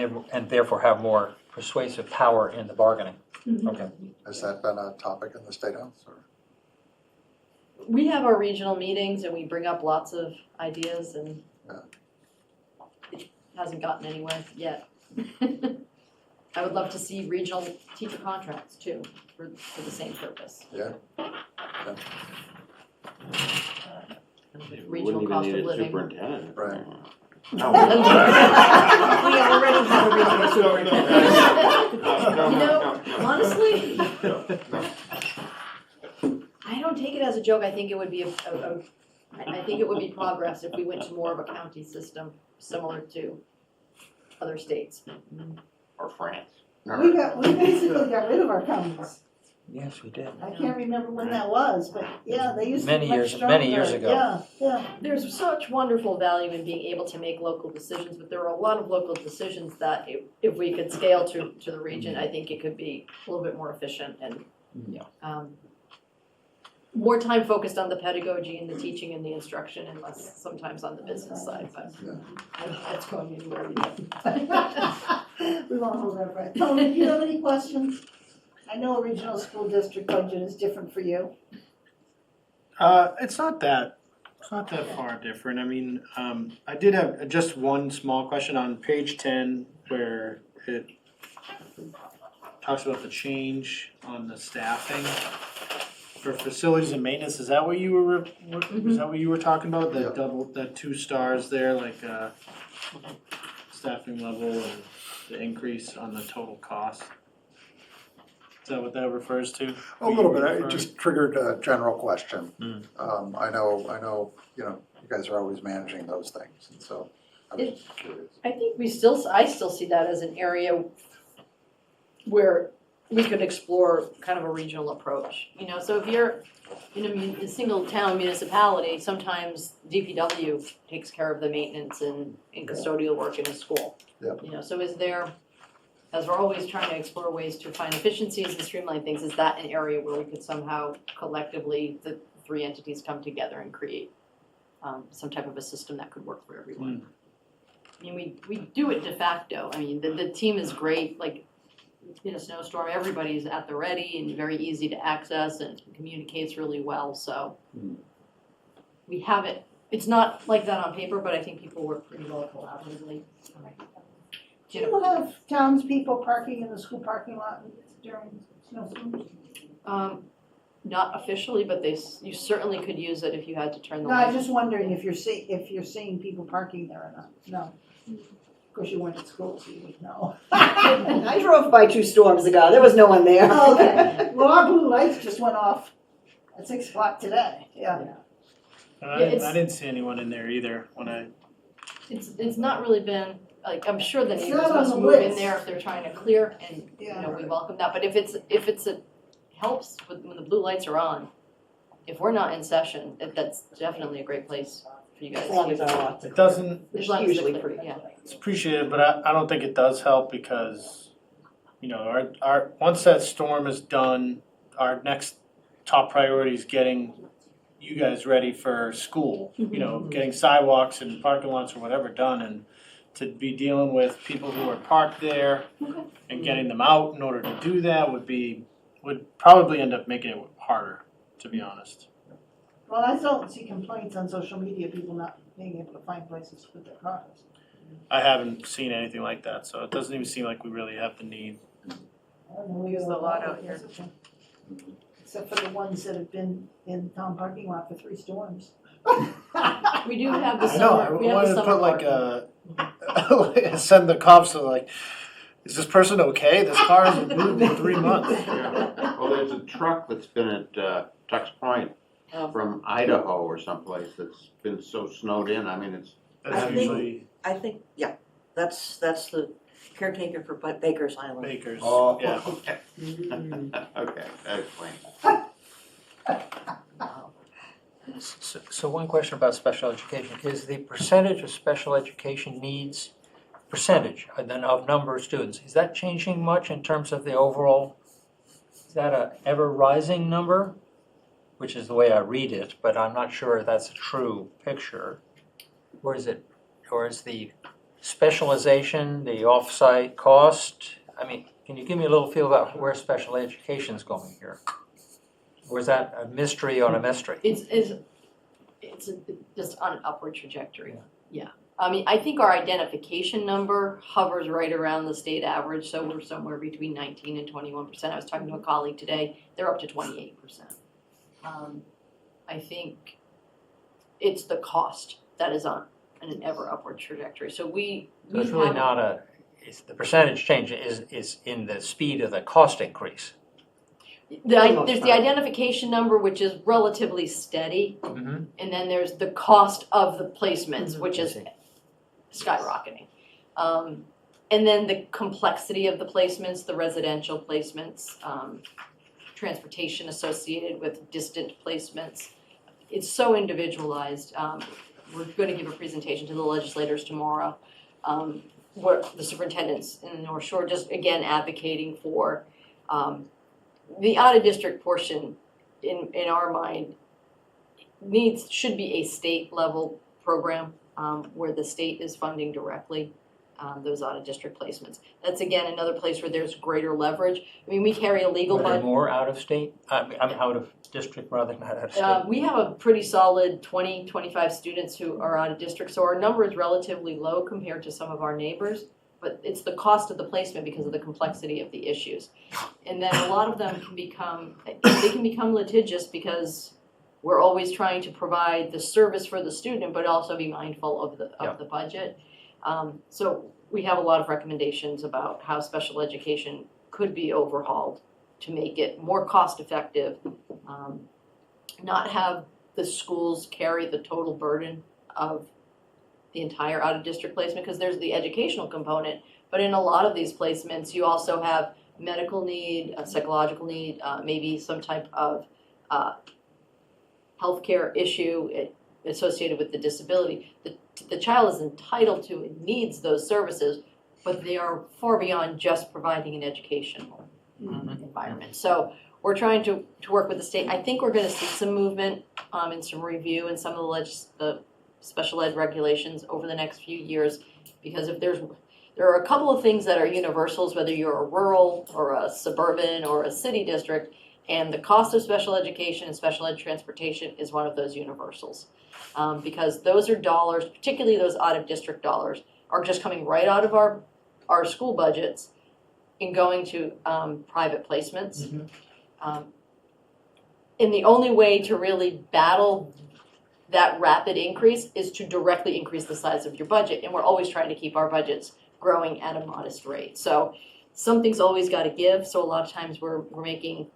therefore have more persuasive power in the bargaining. Mhm. Okay. Has that been a topic in the State House, or? We have our regional meetings and we bring up lots of ideas and Yeah. it hasn't gotten anywhere yet. I would love to see regional teacher contracts too, for the same purpose. Yeah. Regional Wouldn't even cost need of a living. superintendent. Right. No. We already have a regional superintendent. You know, honestly, I don't take it as a joke. I think it would be I think it would be progress if we went to more of a county system similar to other states. Or France. We basically got rid of our counties. Yes, we did. I can't remember when that was, but yeah, they used to be Many much years- stronger. many years ago. Yeah, yeah. There's such wonderful value in being able to make local decisions, but there are a lot of local decisions that if we could scale to the region, I think it could be a little bit more efficient and more time focused on the pedagogy and the teaching and the instruction and less sometimes on the business side, but that's going anywhere either. We won't hold our breath. Tony, do you have any questions? I know a regional school district budget is different for you. It's not that far different. I mean, I did have just one small question on page 10 where it talks about the change on the staffing for facilities and maintenance. Is that what you were, was that what you were talking about? Yeah. That double, that 2 stars there, like, staffing level and the increase on the total cost? Is that what that refers to? A little bit, it just triggered a general question. Mm. I know, you guys are always managing those things, and so I was just curious. I think I still see that as an area where we could explore kind of a regional approach. You know, so if you're in a single town municipality, sometimes DPW takes care of the maintenance and custodial work in a school. Yep. You know, so is there, as we're always trying to explore ways to find efficiencies and streamline things, is that an area where we could somehow collectively, the 3 entities come together and create some type of a system that could work for everyone? I mean, we do it de facto. I mean, the team is great, like, in a snowstorm, everybody's at the ready and very easy to access and communicates really well, so. We have it, it's not like that on paper, but I think people work pretty well collaboratively. Do you have townspeople parking in the school parking lot during snowstorms? Not officially, but you certainly could use it if you had to turn the No, light. I'm just wondering if you're seeing people parking there or not. No. Of course, you weren't at school, so you wouldn't know. I drove by 2 storms ago, there was no one there. Oh, okay. Well, our blue lights just went off at 6 o'clock today, yeah. And Yeah, it's- I didn't see anyone in there either when I, It's not really been, like, I'm sure the It's neighbors not on must the move in list. there if they're trying to clear, and, you Yeah. know, we welcome that, but if it's helps when the blue lights are on, if we're not in session, that's definitely a great place for you guys As to long use. as our lots are it doesn't, As long as usually they're clear, pretty. yeah. it's appreciated, but I don't think it does help because, you know, our, once that storm is done, our next top priority is getting you guys ready for school. You know, getting sidewalks and parking lots or whatever done, and to be dealing with people who are parked there and getting them out in order to do that would probably end up making it harder, to be honest. Well, I don't see complaints on social media, people not being able to find places to put their cars. I haven't seen anything like that, so it doesn't even seem like we really have the need. I don't know, we Use got the a lot of out here. except for the ones that have been in town parking lot for 3 storms. We do have the I know, I summer, we have wanted the to summer put like parking. a, send the cops to like, is this person okay? This car hasn't moved in 3 months. Yeah. Well, there's a truck that's been at Tux Point Oh. from Idaho or someplace that's been so snowed in, I mean, it's, That's I think- usually I think, yeah, that's the caretaker for Baker's Island. Bakers, oh, yeah. okay, okay, that explains. So one question about special education, is the percentage of special education needs, percentage of number of students, is that changing much in terms of the overall, is that a ever rising number? Which is the way I read it, but I'm not sure if that's a true picture. Or is the specialization, the off-site cost, I mean, can you give me a little feel about where special education is going here? Or is that a mystery on a mystery? It's just on an upward trajectory, yeah. I mean, I think our identification number hovers right around the state average, so we're somewhere between 19 and 21%. I was talking to a colleague today, they're up to 28%. I think it's the cost that is on an ever upward trajectory, so we So it's really have- not the percentage change is in the speed of the cost increase. There's the identification number, which is relatively steady, Mm-hmm. and then there's the cost of the placements, which is skyrocketing. And then the complexity of the placements, the residential placements, transportation associated with distant placements. It's so individualized. We're going to give a presentation to the legislators tomorrow, where the superintendents in the North Shore just again advocating for the out-of-district portion, in our mind, should be a state-level program where the state is funding directly those out-of-district placements. That's again another place where there's greater leverage. I mean, we carry a legal Are there budget. more out of state? I'm out of district rather than out of state. We have a pretty solid 20, 25 students who are out of district, so our number is relatively low compared to some of our neighbors. But it's the cost of the placement because of the complexity of the issues. And then a lot of them can become litigious because we're always trying to provide the service for the student, but also be mindful of the budget. So we have a lot of recommendations about how special education could be overhauled to make it more cost effective, not have the schools carry the total burden of the entire out-of-district placement, because there's the educational component, but in a lot of these placements, you also have medical need, a psychological need, maybe some type of healthcare issue associated with the disability. The child is entitled to and needs those services, but they are far beyond just providing an educational environment. So we're trying to work with the state. I think we're going to see some movement and some review in some of the special ed regulations over the next few years, because there are a couple of things that are universals, whether you're a rural or a suburban or a city district, and the cost of special education and special ed transportation is one of those universals. Because those are dollars, particularly those out-of-district dollars, are just coming right out of our school budgets and going to private placements. And the only way to really battle that rapid increase is to directly increase the size of your budget, and we're always trying to keep our budgets growing at a modest rate. So something's always got to give, so a lot of times we're making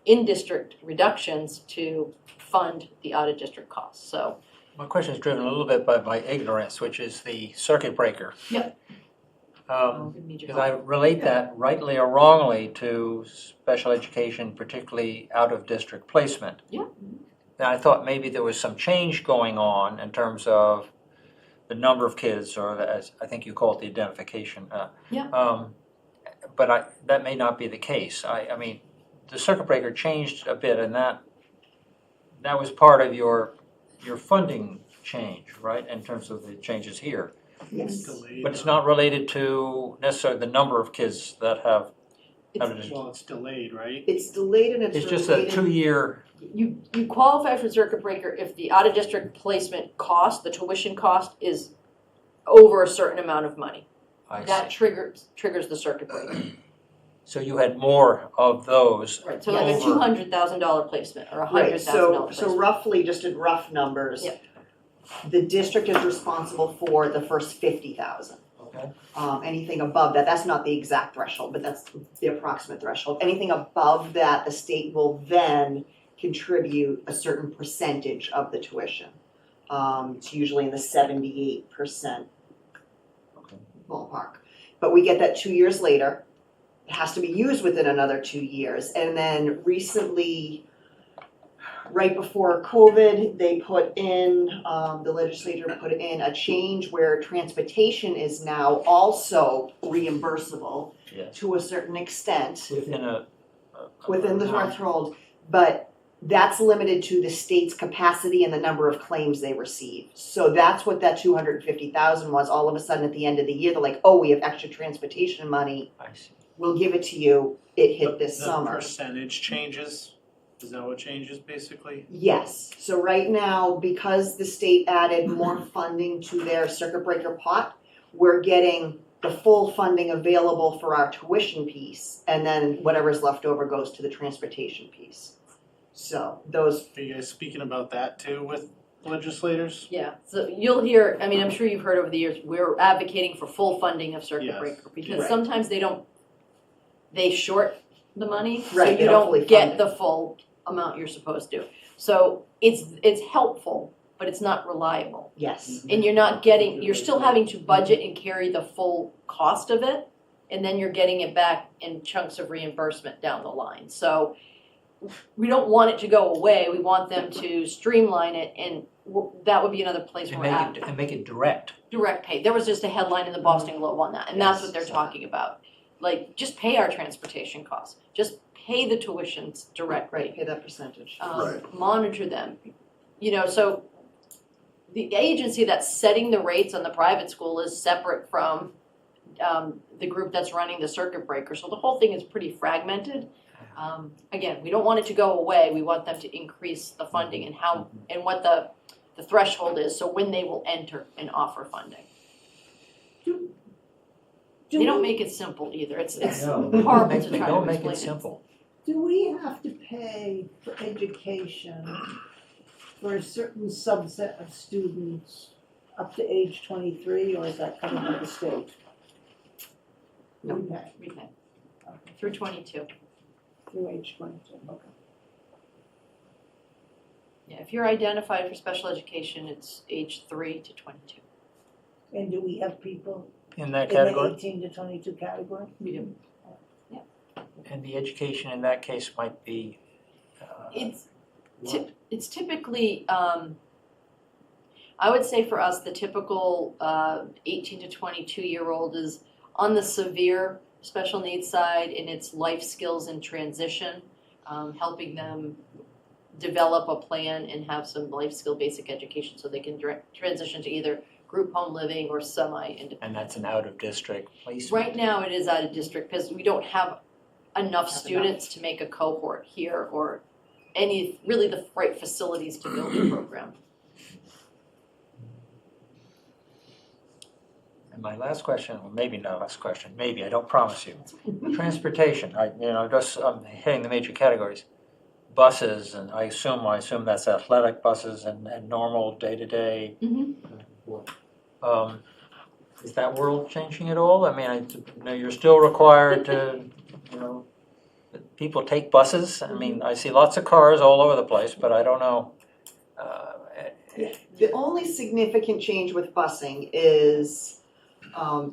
in-district reductions to fund the out-of-district costs. So My question is driven a little bit by my ignorance, which is the circuit breaker. Yep. Because I relate that rightly or wrongly to special education, particularly out-of-district placement. Yeah. And I thought maybe there was some change going on in terms of the number of kids, or as I think you call it, the identification. But that may not be the case. I mean, the circuit breaker changed a bit, and that was part of your funding change, right, in terms of the changes here. Yes. Delayed. But it's not related to necessarily the number of kids that have. Well, it's delayed, right? It's delayed and It's just a 2-year. you qualify for circuit breaker if the out-of-district placement cost, the tuition cost, is over a certain amount of money. I That see. triggers the circuit breaker. So you had more of those. Right, so like a over- $200,000 placement or a Right, $100,000 so placement. roughly, just in rough numbers. Yep. The district is responsible for the first 50,000. Okay. Anything above that, that's not the exact threshold, but that's the approximate threshold. Anything above that, the state will then contribute a certain percentage of the tuition. It's usually in the 78% Okay. ballpark. But we get that 2 years later. It has to be used within another 2 years. And then recently, right before COVID, they put in, the legislature put in a change where transportation is now also reimbursable Yes. to a certain extent Within within the amount. threshold, but that's limited to the state's capacity and the number of claims they receive. So that's what that 250,000 was. All of a sudden, at the end of the year, they're like, oh, we have extra transportation money. I see. We'll give it to you. It hit this The summer. percentage changes, is that what changes basically? Yes, so right now, because the state added more funding to their circuit breaker pot, we're getting the full funding available for our tuition piece, and then whatever's left over goes to the transportation piece. So those, Are you guys speaking about that too with legislators? Yeah, so you'll hear, I mean, I'm sure you've heard over the years, we're advocating for full funding of circuit Yes. breaker. Because Right. sometimes they short the money, so Right, they you don't fully don't get fund the full amount you're supposed to. So it's helpful, but it's not reliable. yes, And you're still having to budget and carry the full cost of it, and then you're getting it back in chunks of reimbursement down the line. So we don't want it to go away, we want them to streamline it, and that would be another place And where make it direct. direct pay. There was just a headline in the Boston Globe on that, and that's what they're talking about. Like, just pay our transportation costs, just pay the tuitions directly. right, pay that percentage. Monitor them. You know, so the agency that's setting the rates on the private school is separate from the group that's running the circuit breaker. So the whole thing is pretty fragmented. Again, we don't want it to go away. We want them to increase the funding and how and what the threshold is. So when they will enter and offer funding. They don't make it simple either. It's No, horrible to they try to don't make explain it simple. Do we have to pay for education for a certain subset of students up to age 23, or is that covered by the state? No. We pay We pay through 22. through age 22, okay. Yeah, if you're identified for special education, it's age 3 to 22. And do we have people In that in the category? 18 to 22 category? We do. And the education in that case might be, It's what? it's typically, I would say for us, the typical 18 to 22-year-old is on the severe special needs side, and it's life skills and transition, helping them develop a plan and have some life skill basic education so they can transition to either group home living or semi-independent. And that's an out-of-district placement. Right now, it is out of district because we don't have enough students to make a cohort here or any, really the right facilities to build the program. And my last question, well, maybe not last question, maybe, I don't promise you. Transportation, I'm hitting the major categories. Buses, and I assume that's athletic buses and normal day-to-day. Is that world changing at all? I mean, I know you're still required to, people take buses. I mean, I see lots of cars all over the place, but I don't know. The only significant change with busing is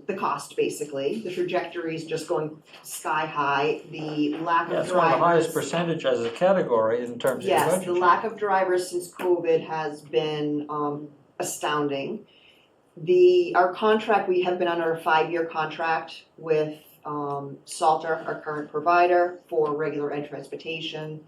the cost, basically. The trajectory is just going sky high. The lack of That's one of the highest drivers. percentage as a category in terms of your Yes, budget. the lack of drivers since COVID has been astounding. Our contract, we have been under a 5-year contract with Salter, our current provider, for regular ed transportation.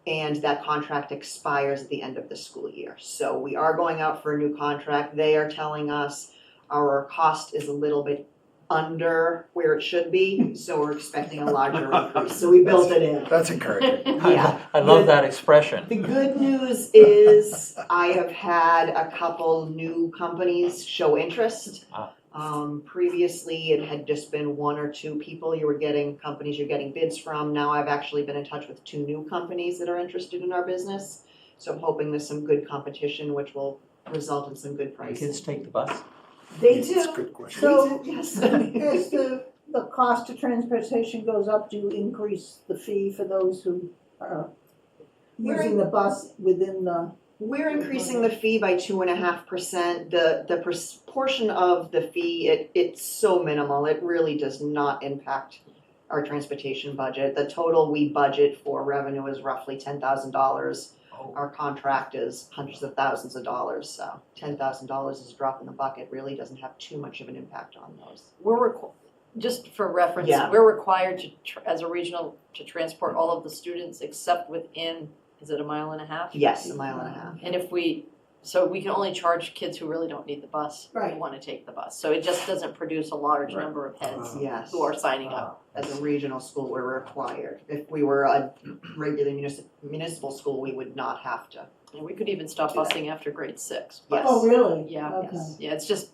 And that contract expires at the end of the school year. So we are going out for a new contract. They are telling us our cost is a little bit under where it should be, so we're expecting a larger increase. So we built it in. That's encouraging. Yeah. I love that expression. The good news is I have had a couple new companies show interest. Previously, it had just been one or two people companies you're getting bids from. Now I've actually been in touch with 2 new companies that are interested in our business. So I'm hoping there's some good competition, which will result in some good Do pricing. kids take the bus? They It's do. a good question. So Yes. as the cost of transportation goes up, do you increase the fee for those who are using the bus within the? We're increasing the fee by 2.5%. The portion of the fee, it's so minimal, it really does not impact our transportation budget. The total we budget for revenue is roughly $10,000. Our contract is hundreds of thousands of dollars, so $10,000 is a drop in the bucket, really doesn't have too much of an impact on those. Just for reference, Yeah. we're required as a regional, to transport all of the students except within, is it a mile and a half? Yes, a mile and a half. And so we can only charge kids who really don't need the bus, Right. who want to take the bus. So it just doesn't produce a large Right. number of heads Yes. who are signing up. As a regional school, we're required. If we were a regular municipal school, we would not have to. And we could even stop busing after grade 6. Yes. Oh, really? Yeah. Okay. Yes. Yeah, it's just,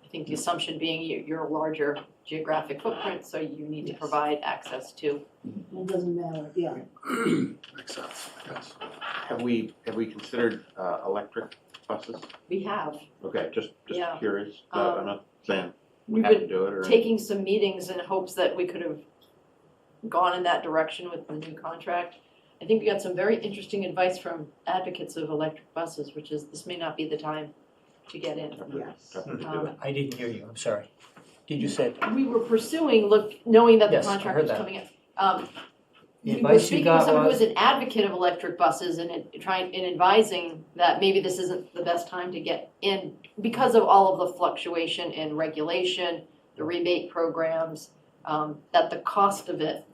I think the assumption being you're a larger geographic footprint, so you need to Yes. provide access to. It doesn't matter, yeah. Makes sense, yes. Have we considered electric buses? We have. Okay, just Yeah. curious. I'm not saying we We've have to been do it or. taking some meetings in hopes that we could have gone in that direction with the new contract. I think we got some very interesting advice from advocates of electric buses, which is this may not be the time to get in. Yes. Tougher to do it. I didn't hear you, I'm sorry. Did you say, We were pursuing, knowing that the Yes, I contract heard was that. coming in. the We were advice you speaking with got someone who was was? an advocate of electric buses and advising that maybe this isn't the best time to get in because of all of the fluctuation in regulation, the rebate programs, that the cost of it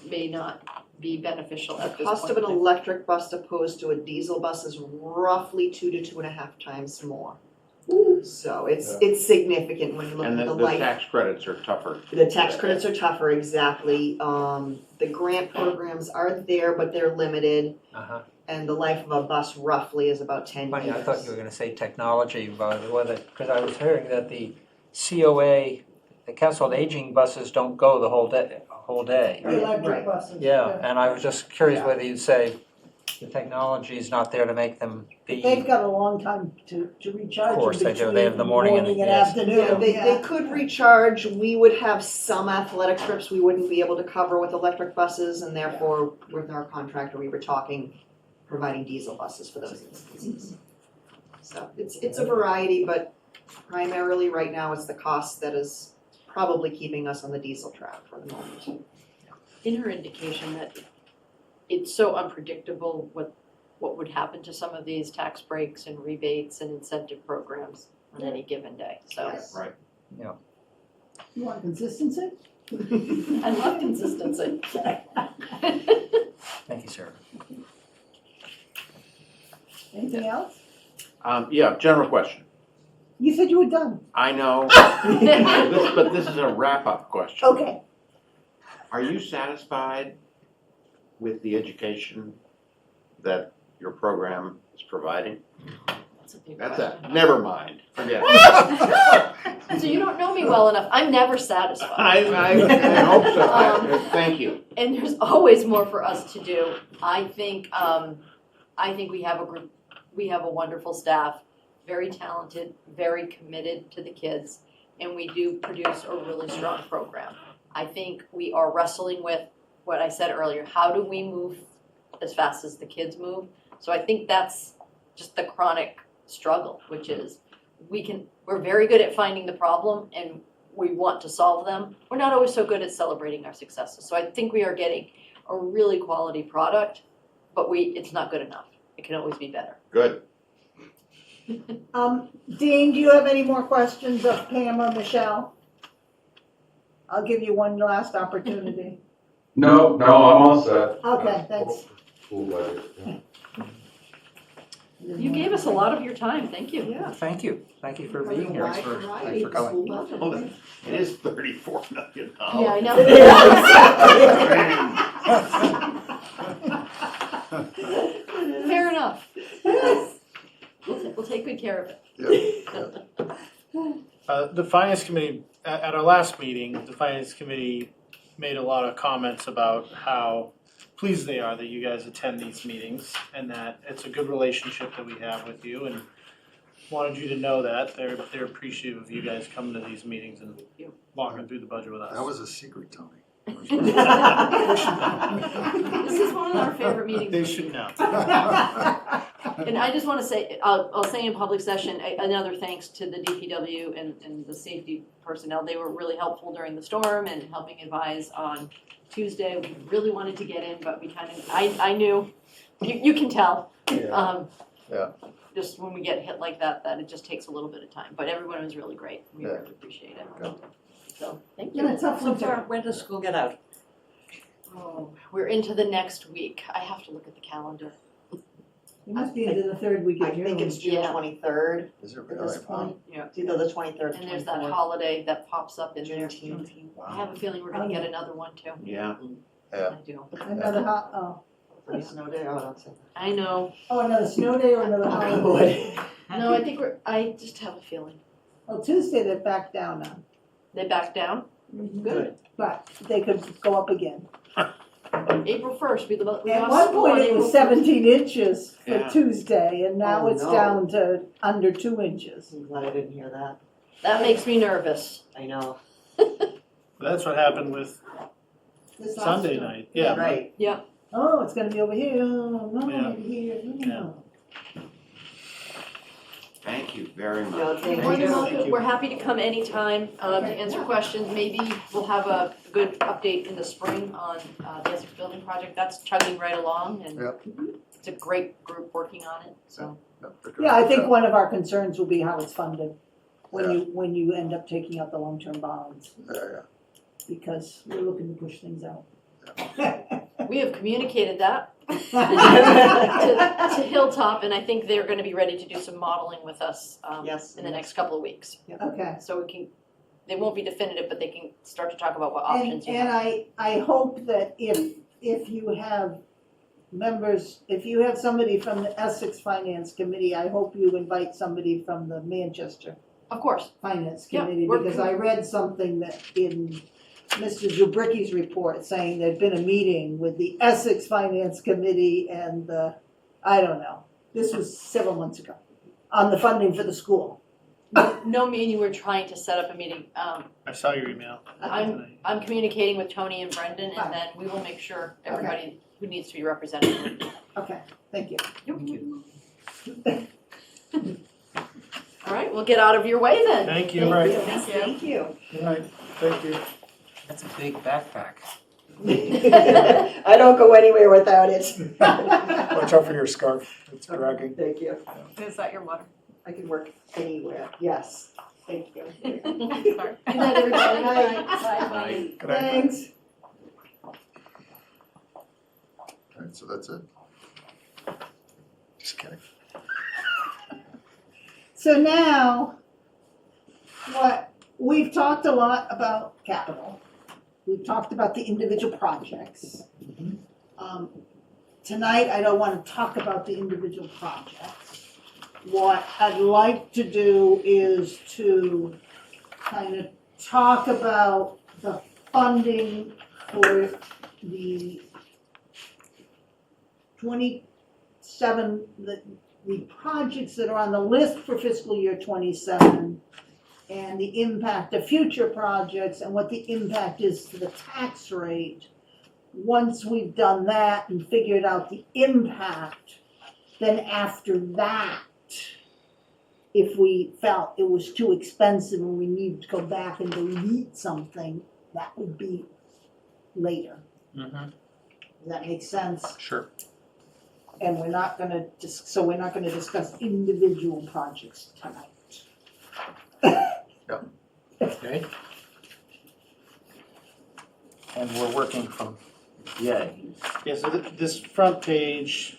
may not be beneficial The at this cost of an point. electric bus opposed to a diesel bus is roughly 2 to 2.5 times more. So it's significant when you look And at the the life. tax credits are tougher. The tax credits are tougher, exactly. The grant programs are there, but they're limited. Uh-huh. And the life of a bus roughly is about 10 years. Funny, I thought you were gonna say technology, but whether, because I was hearing that the COA, the Council on Aging buses don't go the whole day. The electric Right. buses. Yeah, and I was just curious Yeah. whether you'd say the technology's not there to make them They've be, got a long time to recharge Of course them they do. They have the between morning and- and yes. afternoon. Yeah, they could recharge. We would have some athletic trips we wouldn't be able to cover with electric buses, and therefore, with our contractor, we were talking providing diesel buses for those instances. So it's a variety, but primarily right now it's the cost that is probably keeping us on the diesel track for the moment. In her indication that it's so unpredictable what would happen to some of these tax breaks and rebates and incentive programs on any given day, so. Yes. Right. You want consistency? I love consistency. thank you, sir. Anything else? Yeah, general question. You said you were done. I know, but this is a wrap-up question. Okay. Are you satisfied with the education that your program is providing? That's a big That's question. never mind, forget it. So you don't know me well enough, I'm never satisfied. I hope so, thank you. And there's always more for us to do. I think we have a group, we have a wonderful staff, very talented, very committed to the kids, and we do produce a really strong program. I think we are wrestling with what I said earlier, how do we move as fast as the kids move? So I think that's just the chronic struggle, which is we're very good at finding the problem and we want to solve them. We're not always so good at celebrating our successes. So I think we are getting a really quality product, but it's not good enough. It can always be better. Good. Dean, do you have any more questions of Pam or Michelle? I'll give you one last opportunity. No, I'm all set. Okay, thanks. Full budget, yeah. You gave us a lot of your time, thank you. Yeah. Thank you for being here. Thanks for coming. Hold it. It is $34 million. Yeah, I know. Fair enough. We'll take good care of it. Yeah. The finance committee, at our last meeting, the finance committee made a lot of comments about how pleased they are that you guys attend these meetings and that it's a good relationship that we have with you, and wanted you to know that they're appreciative of you guys coming to these meetings and walking through the budget with us. That was a secret, Tony. This is one of our favorite meetings. They should know. And I just wanna say, I'll say in public session, another thanks to the DPW and the safety personnel. They were really helpful during the storm and helping advise on Tuesday. We really wanted to get in, but we kind of, I knew, you can tell. Yeah. Just when we get hit like that it just takes a little bit of time, but everyone was really great. We Yeah. really appreciate it. Good. So, thank Yeah, you. it's tough So winter. far, when does school get out? Oh, we're into the next week. I have to look at the calendar. It must be into the third week I of June. think it's June Yeah. 23rd Is it at really? this point. Yeah. It's either the 23rd or And there's that 24th. holiday that pops up in there. Juneteenth. I have a feeling we're gonna get another one too. Yeah. Yeah. I do. Another For a snow day, oh, don't say I know. another snow day or another holiday? No, I think I just have a feeling. Well, Tuesday they're back down now. They back down. Good. But they could go up again. April 1st, we At lost one school point on it April was 1st. 17 inches for Yeah. Tuesday, and now Oh, it's no. down to under 2 inches. I'm glad I didn't hear that. That makes me nervous. I know. That's what happened with This last Sunday storm. night, yeah. Right. Oh, it's gonna be over here, oh, no, Yeah. over here, no. Thank you very much. No, thank You're more than you. welcome. Thank you. We're happy to come anytime to answer questions. Maybe we'll have a good update in the spring on the Essex Building Project. That's chugging right along and Yep. it's a great group working on it, so. Yeah, I think one of our concerns will be how it's funded when you end up taking out the long-term bonds, Yeah, because we're looking to push things out. We have communicated that to Hilltop, and I think they're gonna be ready to do some modeling with us Yes. in the next couple of weeks. Okay. So we can, they won't be definitive, but they can start to talk about what And, options you and have. I hope that if you have members, if you have somebody from the Essex Finance Committee, I hope you invite somebody from the Manchester Of course, Finance Yeah, Committee, we're- because I read something that in Mr. Zubricki's report saying there'd been a meeting with the Essex Finance Committee and the, I don't know, this was several months ago, on the funding for the school. no, me and you were trying to set up a meeting. I saw your email tonight. I'm communicating with Tony and Brendan, Fine. and then we will make sure everybody who needs to be represented. Okay, thank you. All right, we'll get out of your way then. Thank you, right. Thank you. Good night, thank you. That's a big backpack. I don't go anywhere without it. Watch out for your scarf, it's dragging. Thank you. Is that your water? I can work anywhere. Yes. Thank you. Sorry. Good night, everybody. Night. Bye. Good night. Thanks. Alright, so that's it. Just kidding. So now, we've talked a lot about capital. We've talked about the individual projects. Tonight, I don't want to talk about the individual projects. What I'd like to do is to kind of talk about the funding for the 27, the projects that are on the list for fiscal year 27, and the impact of future projects and what the impact is to the tax rate. Once we've done that and figured out the impact, then after that, if we felt it was too expensive and we needed to go back and delete something, that would be later. Mm-hmm. Does that make sense? Sure. And we're not gonna we're not gonna discuss individual projects tonight. Okay. And we're working from, Yeah, so this front page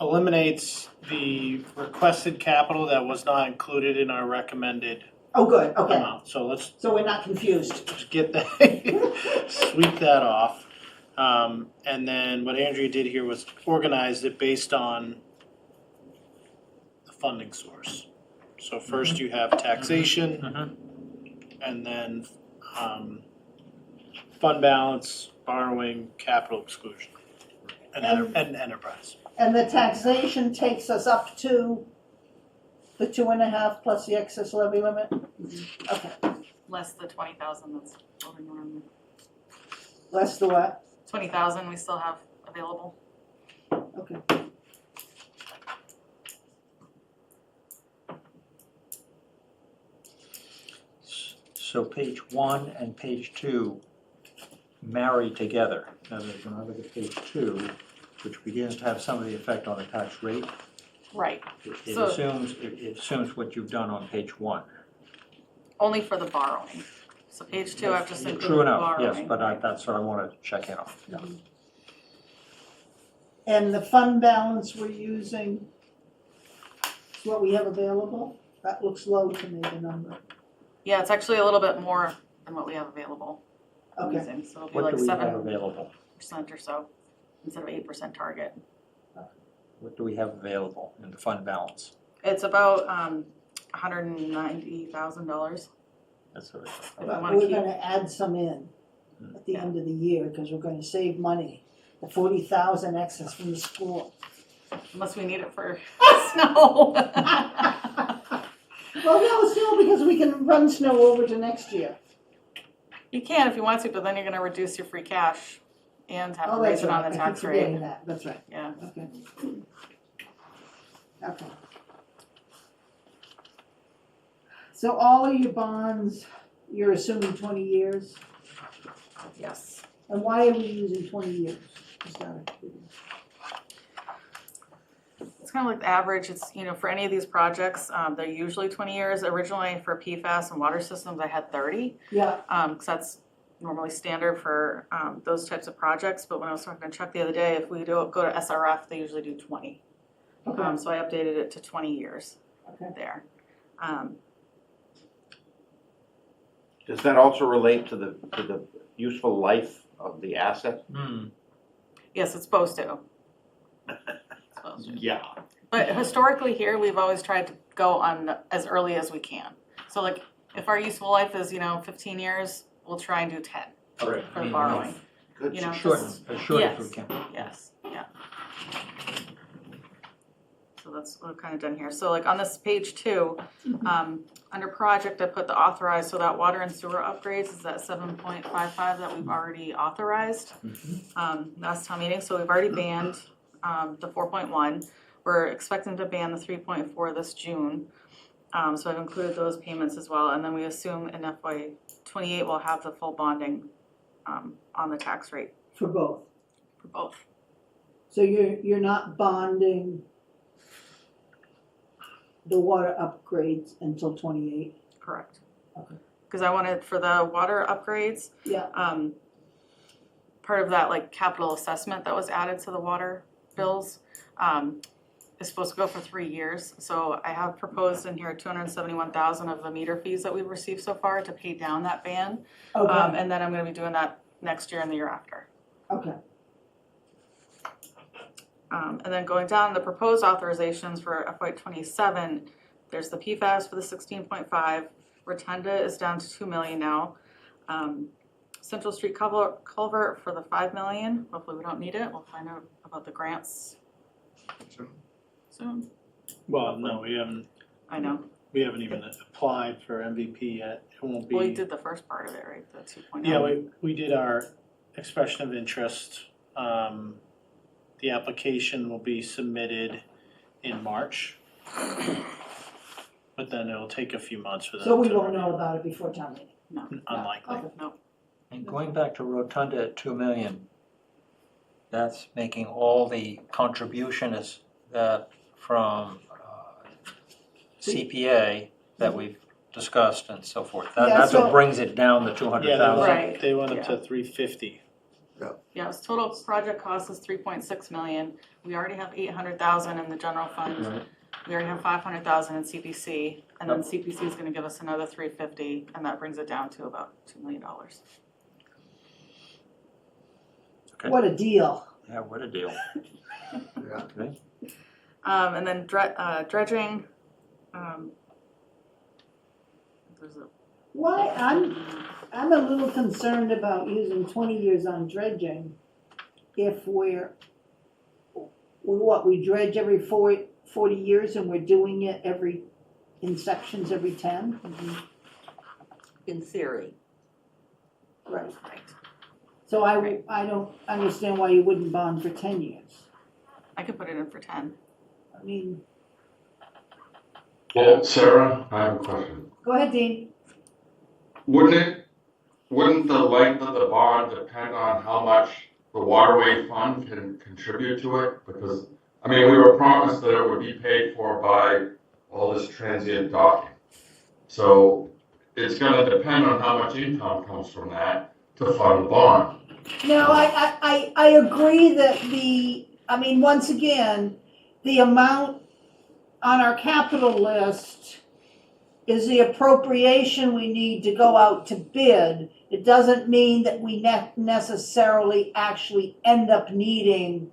eliminates the requested capital that was not included in our recommended Oh, good, okay, amount. So let's so we're not confused. just get that, sweep that off. And then what Andrea did here was organize it based on the funding source. So first you have taxation, Mhm. and then, fund balance, borrowing, capital exclusion, and enterprise. And the taxation takes us up to the 2.5 plus the excess levy limit? Okay, Less the 20,000 that's floating around. less the what? 20,000 we still have available. Okay. So page 1 and page 2 marry together. Now, when I look at page 2, which begins to have some of the effect on the tax rate, Right, it So- assumes what you've done on page 1. only for the borrowing. So page 2, I've just True included enough, yes, borrowing. but that's what I want to check in on. And the fund balance we're using is what we have available? That looks low to me, the number. Yeah, it's actually a little bit more than what we have available. Okay, Using. So it'll be What like do we have 7% available? or so, instead of 8% target. What do we have available in the fund balance? It's about $190,000. That's what If we but wanna we're keep- gonna add some in at the end of the year, because we're gonna save money. The 40,000 excess from the school. Unless we need it for snow. Well, no, still, because we can run snow over to next year. You can if you want to, but then you're gonna reduce your free cash and have to Oh, raise that's it on right, the I keep tax forgetting rate. that, that's right, Yeah. okay. Okay. So all of your bonds, you're assuming 20 years? Yes. And why are we using 20 years? Just out of curiosity. It's kind of like the average. It's, for any of these projects, they're usually 20 years. Originally for PFAS and water systems, I had 30. Yeah, Because that's normally standard for those types of projects. But when I was talking to Chuck the other day, if we go to SRF, they usually do 20. okay, So I updated it to 20 years okay. there. Does that also relate to the useful life of the asset? Yes, it's supposed to. It's supposed to. Yeah. But historically here, we've always tried to go on as early as we can. So like, if our useful life is, 15 years, we'll try and do 10 Right. for the borrowing. Good. Shorten, as short as we Yes. can. Yes, yeah. So that's what I've kind of done here. So like on this page 2, under project, I put the authorized, so that water and sewer upgrades is that 7.55 that we've already authorized. Last town meeting, so we've already banned the 4.1. We're expecting to ban the 3.4 this June. So I've included those payments as well, and then we assume in FY '28 we'll have the full bonding on the tax rate For both. for both. So you're not bonding the water upgrades until 28? Correct. Okay. Because I wanted, for the water upgrades, Yeah, part of that like capital assessment that was added to the water bills is supposed to go for 3 years. So I have proposed in here 271,000 of the meter fees that we've received so far to pay down that ban. okay, And then I'm gonna be doing that next year and the year after. okay. And then going down, the proposed authorizations for FY '27, there's the PFAS for the 16.5, Rotunda is down to 2 million now. Central Street culvert for the 5 million, hopefully we don't need it, we'll find out about the grants soon. Well, no, we haven't even applied for MVP yet. It won't be. Well, you did the first part of it, right, the 2.0? Yeah, we did our expression of interest. The application will be submitted in March. But then it'll take a few months for them to. So we won't know about it before town meeting? No, Unlikely. Okay. no, And going back to Rotunda at 2 million, that's making all the contribution is that from CPA that we've discussed and so forth. Yeah, That's so- what brings it down to Yeah, 200,000. Right. they went up to 350. yeah, its total project cost is 3.6 million, we already have 800,000 in the general fund. Right. We already have 500,000 in CPC, and then CPC is gonna give us another 350, and that brings it down to about $2 million. Okay. What a deal. Yeah, what a deal. Yeah. Okay. And then dredging, there's a. Why, I'm a little concerned about using 20 years on dredging if we dredge every 40 years and we're doing it in sections every 10? In theory. Right. So I don't understand why you wouldn't bond for 10 years. I could put it in for 10. I mean, Well, Sarah, I have a question. go ahead, Dean. Wouldn't the length of the bond depend on how much the waterway fund can contribute to it? Because, I mean, we were promised that it would be paid for by all this transient docking. So it's gonna depend on how much income comes from that to fund the bond. No, I agree that once again, the amount on our capital list is the appropriation we need to go out to bid. It doesn't mean that we necessarily actually end up needing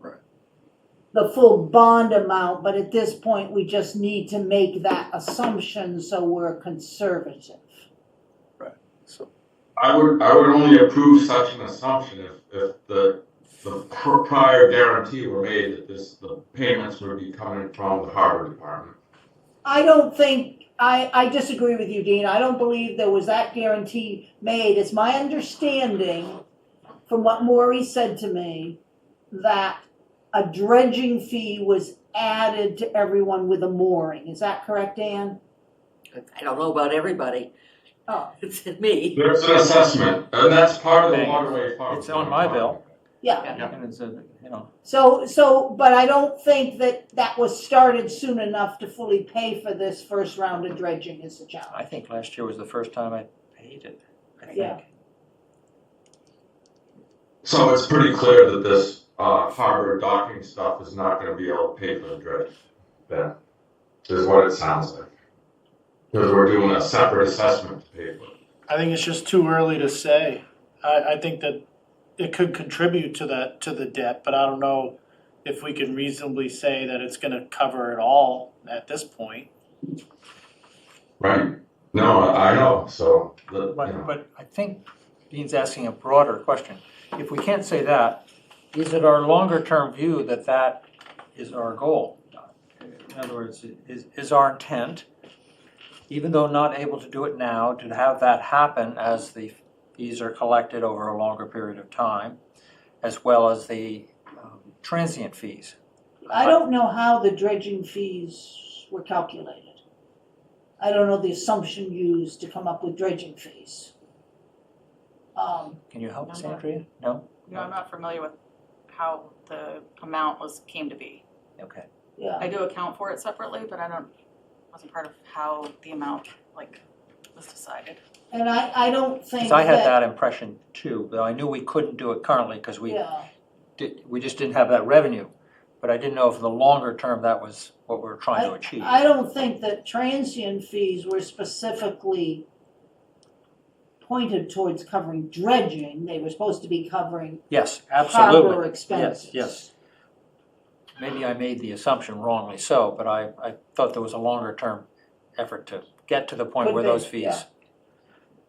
the full bond amount, but at this point, we just need to make that assumption so we're conservative. I would only approve such an assumption if the prior guarantee were made that the payments would be coming from the harbor department. I don't think, I disagree with you, Dean. I don't believe there was that guarantee made. It's my understanding from what Maury said to me that a dredging fee was added to everyone with a mooring. Is that correct, Dan? I don't know about everybody. Oh. It's me. There's an assessment, and that's part of the waterway fund. It's on my bill. Yeah. And it's So, but I don't think that was started soon enough to fully pay for this first round of dredging is the challenge. I think last year was the first time I paid it, I think. Yeah. So it's pretty clear that this harbor docking stuff is not gonna be able to pay for the dredge, then, is what it sounds like. Because we're doing a separate assessment to pay for it. I think it's just too early to say. I think that it could contribute to the debt, but I don't know if we can reasonably say that it's gonna cover it all at this point. Right? No, I know, so, you know. But I think Dean's asking a broader question. If we can't say that, is it our longer-term view that that is our goal? In other words, is our intent, even though not able to do it now, to have that happen as the fees are collected over a longer period of time, as well as the transient fees? I don't know how the dredging fees were calculated. I don't know the assumption used to come up with dredging fees. Can you help us, Andrea? No? No, I'm not familiar with how the amount came to be. Okay. Yeah. I do account for it separately, but wasn't part of how the amount was decided. And I don't think Because I had that impression too, but I knew we couldn't do it currently because we just didn't have that revenue. But I didn't know if the longer term that was what we were trying to achieve. I don't think that transient fees were specifically pointed towards covering dredging. They were supposed to be covering Yes, absolutely. harbor expenses. Yes. Maybe I made the assumption wrongly so, but I thought there was a longer term effort to get to the point Could where be, those fees. yeah.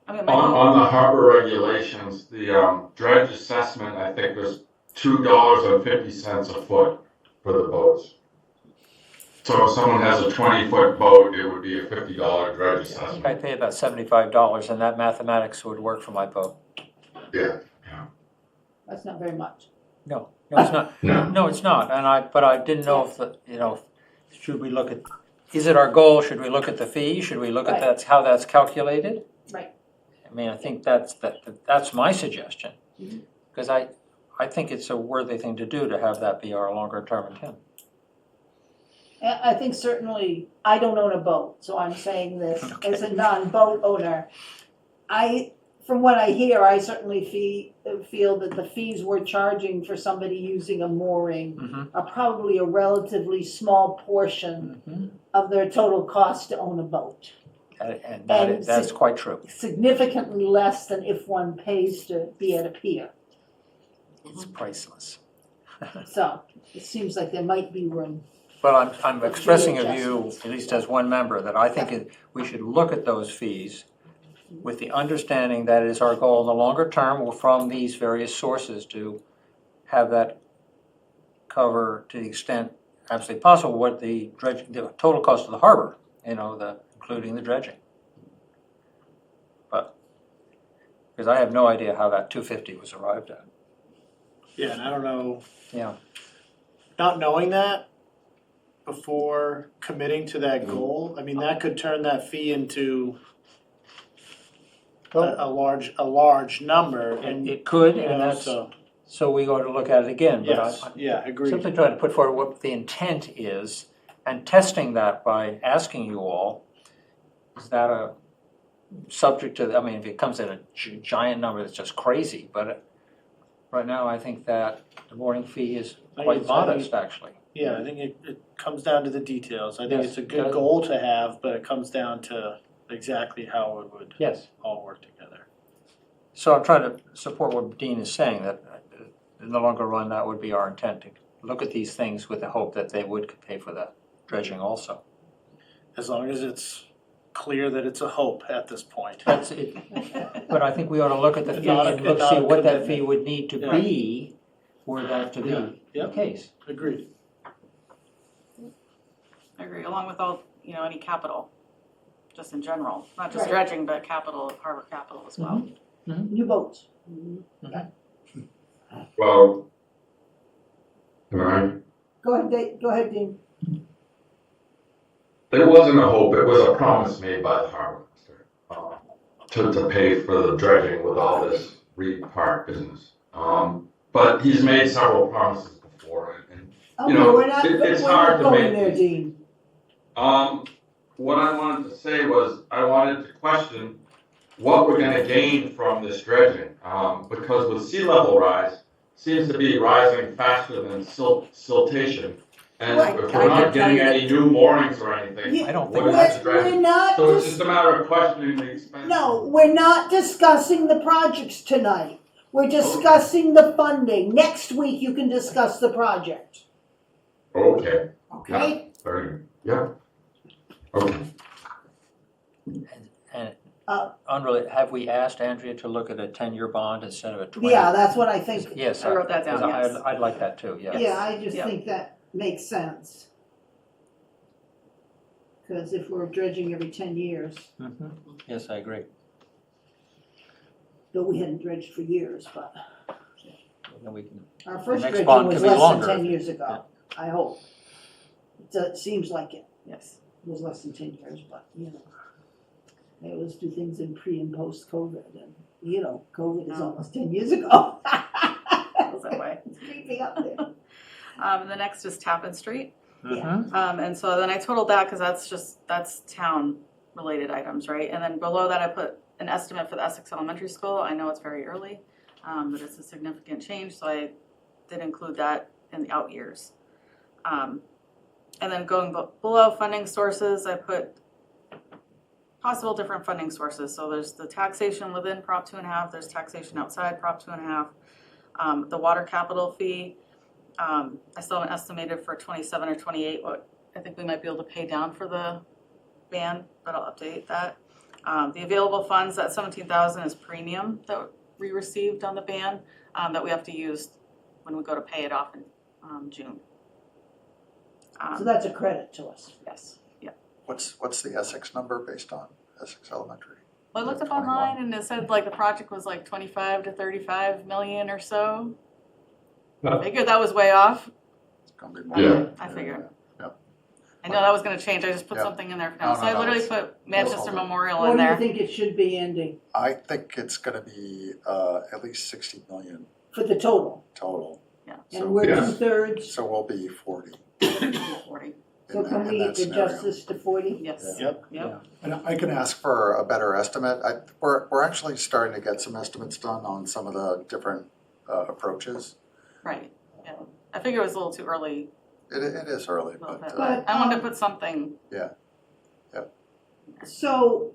I mean, On the harbor regulations, the dredge assessment, I think, was $2.50 a foot for the boats. So if someone has a 20-foot boat, it would be a $50 dredge I assessment. think I pay about $75 and that mathematics would work for my boat. Yeah. That's not very much. No, it's not. No. No, it's not. But I didn't know if should we look at, is it our goal? Should we look at the fee? Should we look at Right. how that's calculated? Right. I mean, I think that's my suggestion. Mhm. Because I think it's a worthy thing to do to have that be our longer term intent. I think certainly, I don't own a boat, so I'm saying this as a Okay. non-boat owner. From what I hear, I certainly feel that the fees we're charging for somebody using a mooring Mm-hmm. are probably a relatively small portion Mm-hmm. of their total cost to own a boat. And And that's quite true. Significantly less than if one pays to be at a pier. It's priceless. So it seems like there might be room. But I'm expressing a view, adjustments. at least as one member, that I think we should look at those fees with the understanding that it is our goal in the longer term from these various sources to have that cover to the extent absolutely possible what the dredging, the total cost of the harbor, including the dredging. But, because I have no idea how that 250 was arrived at. Yeah, and I don't know, Yeah. not knowing that before committing to that goal, I mean, that could turn that fee into a large number and, It could, you and know, that's, so we ought to look at it again. But yes, yeah, agreed. Simply trying to put forward what the intent is and testing that by asking you all, is that a subject to, I mean, if it comes in a giant number, that's just crazy, but right now, I think that the mooring fee is quite modest, actually. Yeah, I think it comes down to the details. I think Yes, it's a it good does. goal to have, but it comes down to exactly how it would Yes. all work together. So I'm trying to support what Dean is saying, that in the longer run, that would be our intent, to look at these things with the hope that they would pay for that dredging also. As long as it's clear that it's a hope at this point. That's it. But I think we ought to look at the fee Not a- and look, not see a what that commitment. fee would need to Yeah. be for that to be Yeah. the Yep. case. Agreed. I agree, along with all, any capital, just in general, not just Right. dredging, but capital, harbor capital as well. New boats. Well, right, Go ahead, Dave, go ahead, Dean. it wasn't a hope, it was a promise made by the harbor master, to pay for the dredging with all this Reed Park business. But he's made several promises before, and Okay, You know, we're not, it's we're hard not to going make there, these- Dean. what I wanted to say was, I wanted to question what we're gonna gain from this dredging, because with sea level rise, seems to be rising faster than siltation. And Right, if I we're can not tell getting you any new moorings or anything, You- I don't what think is that's the We're dredging? not, So it's just a matter of questioning the expense. no, we're not discussing the projects tonight. We're discussing the funding. Next week, you can discuss the project, Okay, okay? very good, yeah. Okay. And Uh, unrelated, have we asked Andrea to look at a 10-year bond instead of a 20? Yeah, that's what I think. Yes. I wrote that down, 'cause yes. I'd like that too, yeah. Yeah, I just Yep. think that makes sense. Because if we're dredging every 10 years, Mhm. Yes, I agree. though we hadn't dredged for years, but Then we can, our first next dredging bond was can be less longer. than 10 years ago, I hope. It seems like it Yes. was less than 10 years, but, they always do things in pre and post COVID, and, COVID is Oh. almost 10 years ago. Feels that way. It's creeping up there. The next is Tappan Street. Mhm. And so then I totaled that because that's town-related items, right? And then below that, I put an estimate for the Essex Elementary School. I know it's very early, but it's a significant change, so I did include that in the out years. And then going below funding sources, I put possible different funding sources. So there's the taxation within Prop 2.5, there's taxation outside Prop 2.5, the water capital fee. I still haven't estimated for 27 or 28 what I think we might be able to pay down for the ban, but I'll update that. The available funds, that 17,000 is premium that we received on the ban, that we have to use when we go to pay it off in June. So that's a credit to us. Yes. What's the Essex number based on, Essex Elementary? Well, I looked up 21. online and it said like the project was like 25 to 35 million or so. I figured that was way off. It's gonna be more. Yeah. I figured. Yeah. I know that was gonna change, I just put Yeah. something in there for No, now. no, So I no, literally it's- put Manchester hold it. Memorial What in do you there. think it should be, Andy, I think it's gonna be, at least 60 million for the total? total. Yeah. So, And we're Yeah. 2/3, so we'll be 40 40. so in can that, we in that scenario. adjust this to 40? Yes. Yep. Yep. And I can ask for a better estimate. We're actually starting to get some estimates done on some of the different approaches. Right, yeah. I figured it was a little too early, It is early, a little but bit, But, but I wanted to put something. So,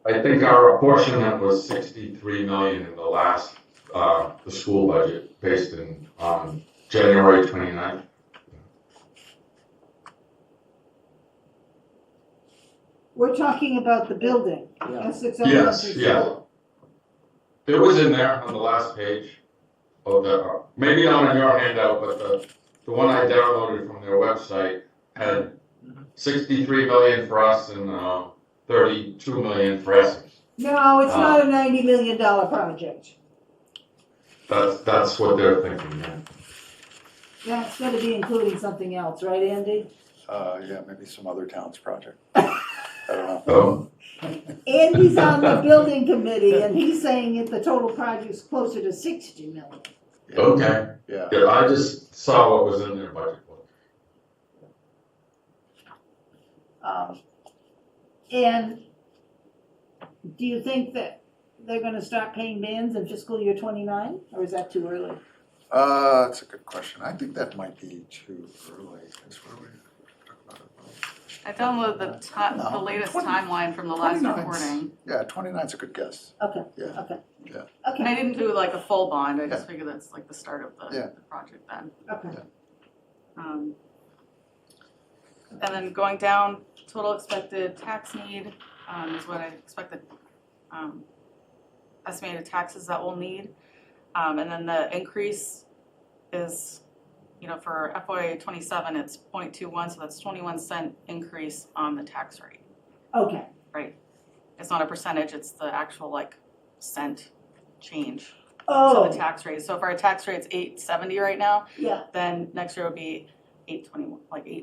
I think our apportionment was 63 million in the last, the school budget, based in, January 29th. We're talking about the building, Yeah. Essex Yes, Elementary yeah. School. It was in there on the last page of the, maybe not on your handout, but the one I downloaded from their website had 63 million for us and 32 million for Essex. No, it's not a $90 million project. That's what they're thinking, yeah. That's gonna be including something else, right, Andy? Yeah, maybe some other town's project. I don't know. Oh, Andy's on the building committee and he's saying that the total project's closer to 60 million. okay. Yeah. Yeah, I just saw what was in their budget book. And do you think that they're gonna start paying bands in fiscal year 29, or is that too early? That's a good question. I think that might be too early, because where we talk about it. I downloaded the latest 20 timeline from the last 29's reporting. Yeah, 29's a good guess. Okay, Yeah. okay. Yeah. And I Okay, didn't do like a full bond, I just figured that's like the start of Yeah. the project then. okay. And then going down, total expected tax need is what I expected, estimated taxes that we'll need. And then the increase is, for FY '27, it's 0.21, so that's 21-cent increase on the tax rate, Okay, right? It's not a percentage, it's the actual cent change to oh, the tax rate. So if our tax rate's 8.70 right now, yeah, then next year will be 8.21,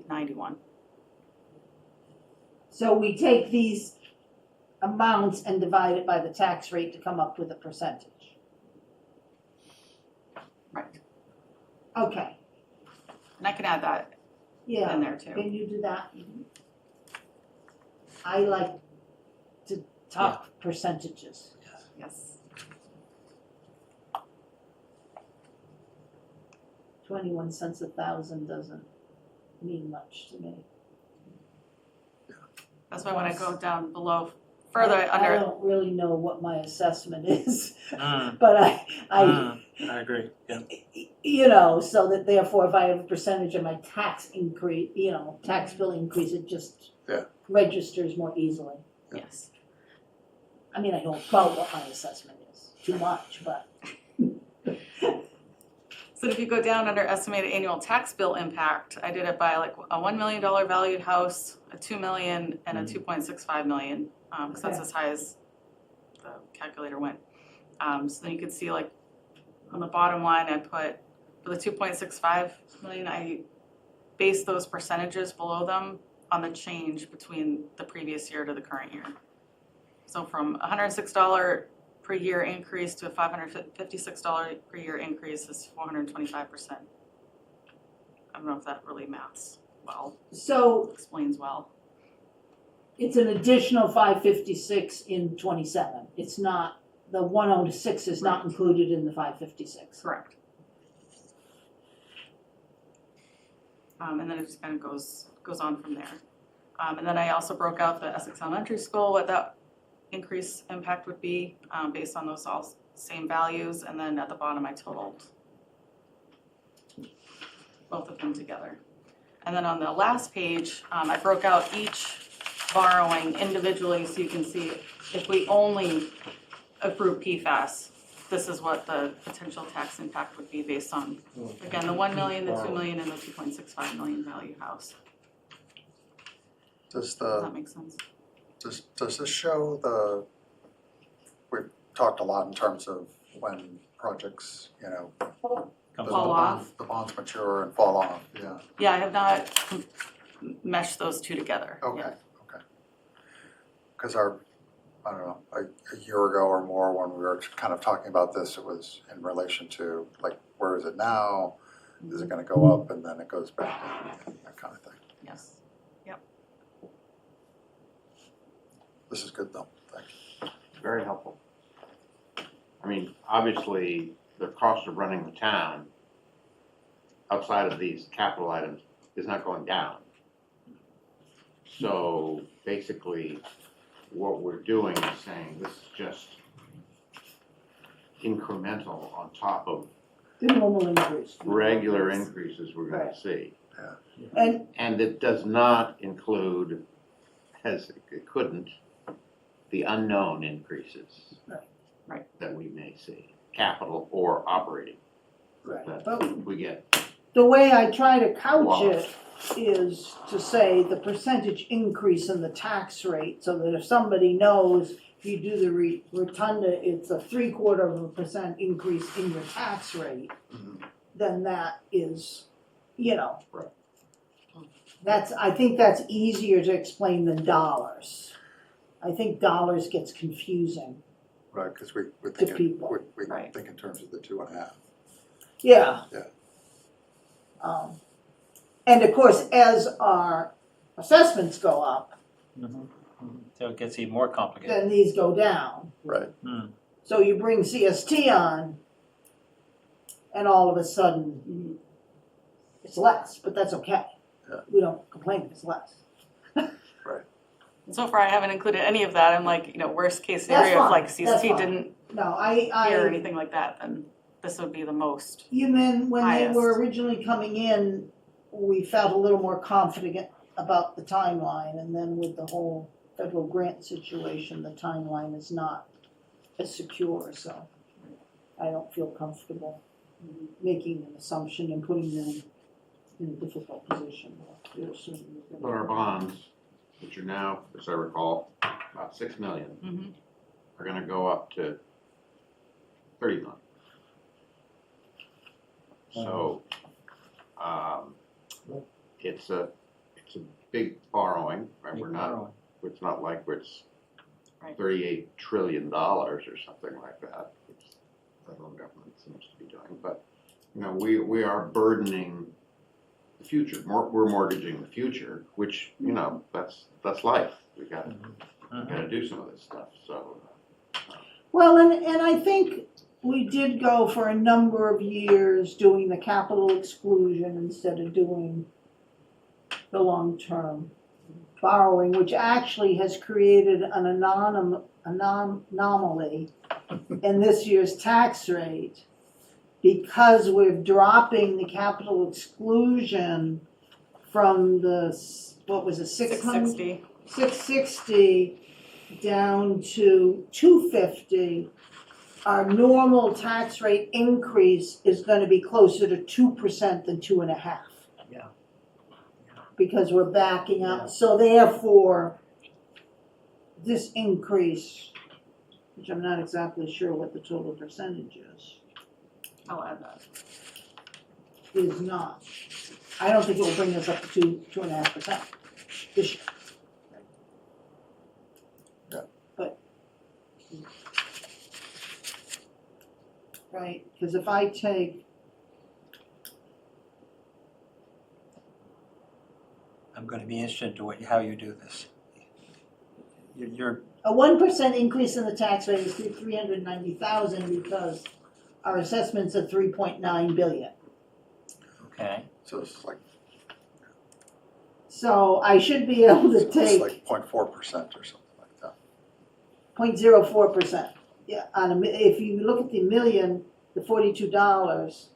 8.91. so we take these amounts and divide it by the tax rate to come up with a percentage. Right. Okay, And I can add that yeah. in there too. Can you do that? I like to talk percentages. Yes. 21 cents a thousand doesn't mean much to me. That's why when I go down below further I under, don't really know what my assessment is, Mm, but I, I agree, so that therefore if I have a percentage of my tax increase, tax bill increase, it just Yeah. registers more easily. yes. I mean, I don't quote what my assessment is too much, but. So if you go down under estimated annual tax bill impact, I did it by a $1 million valued house, a 2 million, and a 2.65 million, because that's Okay. as high as the calculator went. So then you could see on the bottom line, I put, for the 2.65 million, I based those percentages below them on the change between the previous year to the current year. So from $106 per year increase to a $556 per year increase is 425%. I don't know if that really maths well, So explains well. it's an additional 556 in 27. It's not, the 106 is not included in the 556. Correct. And then it just kind of goes on from there. And then I also broke out the Essex Elementary School, what that increase impact would be based on those all same values. And then at the bottom, I totaled both of them together. And then on the last page, I broke out each borrowing individually so you can see if we only approve PFAS, this is what the potential tax impact would be based on, again, the 1 million, the 2 million, and the 2.65 million value house. Does Does that make sense? does this show we've talked a lot in terms of when projects, Come Fall off. the bonds mature and fall off, yeah. Yeah, I have not meshed those two together. Okay, yet. okay. Because I don't know, a year ago or more, when we were kind of talking about this, it was in relation to, where is it now? Is it gonna go up and then it goes back down, that kind of thing. Yes. This is good though, thank you. Very helpful. I mean, obviously, the cost of running the town outside of these capital items is not going down. So basically, what we're doing is saying this is just incremental on top of The normal increase. regular increases we're gonna Right. see. And, And it does not include it couldn't, the unknown increases. Right. That we may see, capital or operating, Right. that But we get. the way I try to couch Wow. it is to say the percentage increase in the tax rate, so that if somebody knows if you do the rotunda, it's a 0.75% increase in your tax rate, Mhm. then that is, you know. Right. I think that's easier to explain than dollars. I think dollars gets confusing. Right, because we To think, people. we Right. think in terms of the 2.5. Yeah. Yeah. And of course, as our assessments go up, So it gets even more complicated. then these go down. Right. So you bring CST on, and all of a sudden, it's less, but that's okay. Yeah. We don't complain if it's less. So far, I haven't included any of that. I'm like, worst case That's scenario, if fine, like that's CST fine. didn't No, hear I, anything like that, then this would be the most. you mean, when they were Highest. originally coming in, we felt a little more confident about the timeline, and then with the whole federal grant situation, the timeline is not as secure, so I don't feel comfortable making an assumption and putting them in a difficult position. They're assuming we're But our gonna- bonds, which are now, as I recall, about 6 million, Mhm. are gonna go up to 30 million. So, it's a big borrowing, right? It's not like it's Right. $38 trillion or something like that, which the federal government seems to be doing, but, we are burdening the future, we're mortgaging the future, which, that's life, we gotta do some of this stuff, so. Well, and I think we did go for a number of years doing the capital exclusion instead of doing the long-term borrowing, which actually has created an anomaly in this year's tax rate, because we're dropping the capital exclusion from the, what was it, 660. 660 down to 250. Our normal tax rate increase is gonna be closer to 2% than 2.5%. Yeah. Because we're backing up, so therefore, this increase, which I'm not exactly sure what the total percentage I'll add that. is not. I don't think it will bring us up to 2.5% this year. Yeah. But, right, because if I take, I'm going to be interested to how you do this. You're a 1% increase in the tax rate is 390,000 because our assessment's at 3.9 billion. okay. So it's like, So I should be able to it's take like 0.4% or something like that. 0.04%. Yeah, if you look at the million, the $42,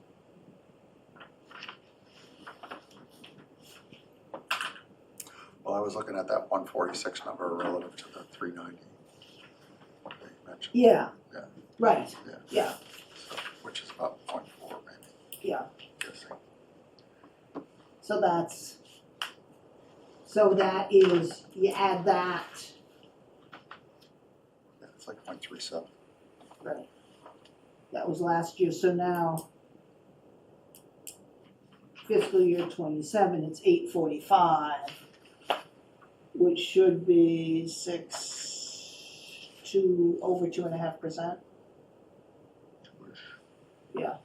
Well, I was looking at that 146 number relative to the 390 that you mentioned. yeah, Yeah. right, Yeah. yeah, Which is about 0.4 maybe, yeah. guessing. So that is, you add that, Yeah, it's like 0.37. right. That was last year, so now fiscal year 27, it's 845, which should be over 2.5%. Yeah.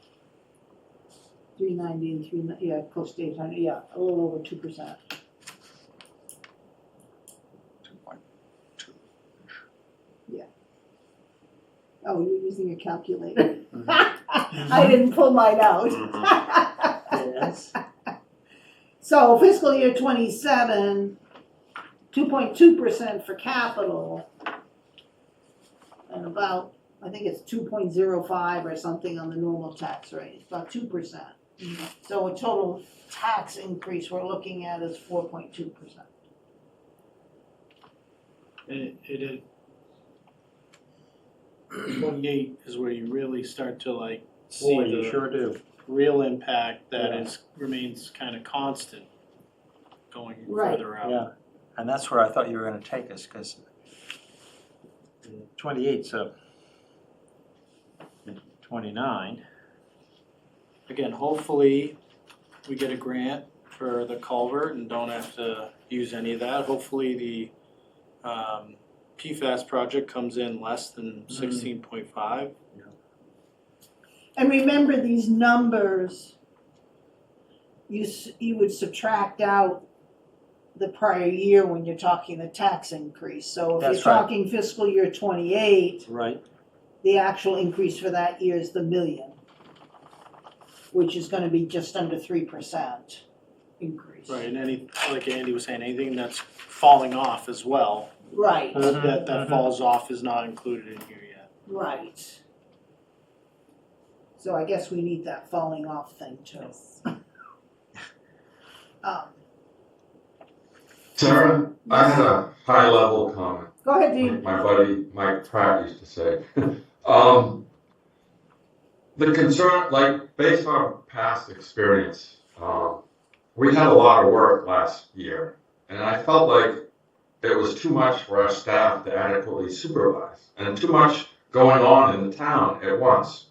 390 and close to 800, yeah, a little over 2%. 2.2. Oh, you're using a calculator. I didn't pull mine out. Yes. So fiscal year 27, 2.2% for capital, and about, I think it's 2.05 or something on the normal tax rate, it's about 2%. So a total tax increase we're looking at is 4.2%. It 28 is where you really start to like see Boy, you the sure do. real impact that Yeah. remains kind of constant going Right. further out. Yeah, and that's where I thought you were gonna take us, because 28's up 29. Again, hopefully, we get a grant for the culvert and don't have to use any of that. Hopefully, the PFAS project comes in less than 16.5. And remember, these numbers, you would subtract out the prior year when you're talking the tax increase. So if you're That's right. talking fiscal year 28, Right. the actual increase for that year is the million, which is gonna be just under 3% increase. Right, and like Andy was saying, anything that's falling off as well, Right, that falls off is not included in here yet. right. So I guess we need that falling off thing too. Sarah, I had a high level comment. Go ahead, Like Dean. my buddy Mike Pratt used to say. The concern, like based on past experience, we had a lot of work last year, and I felt like it was too much for our staff to adequately supervise, and too much going on in the town at once.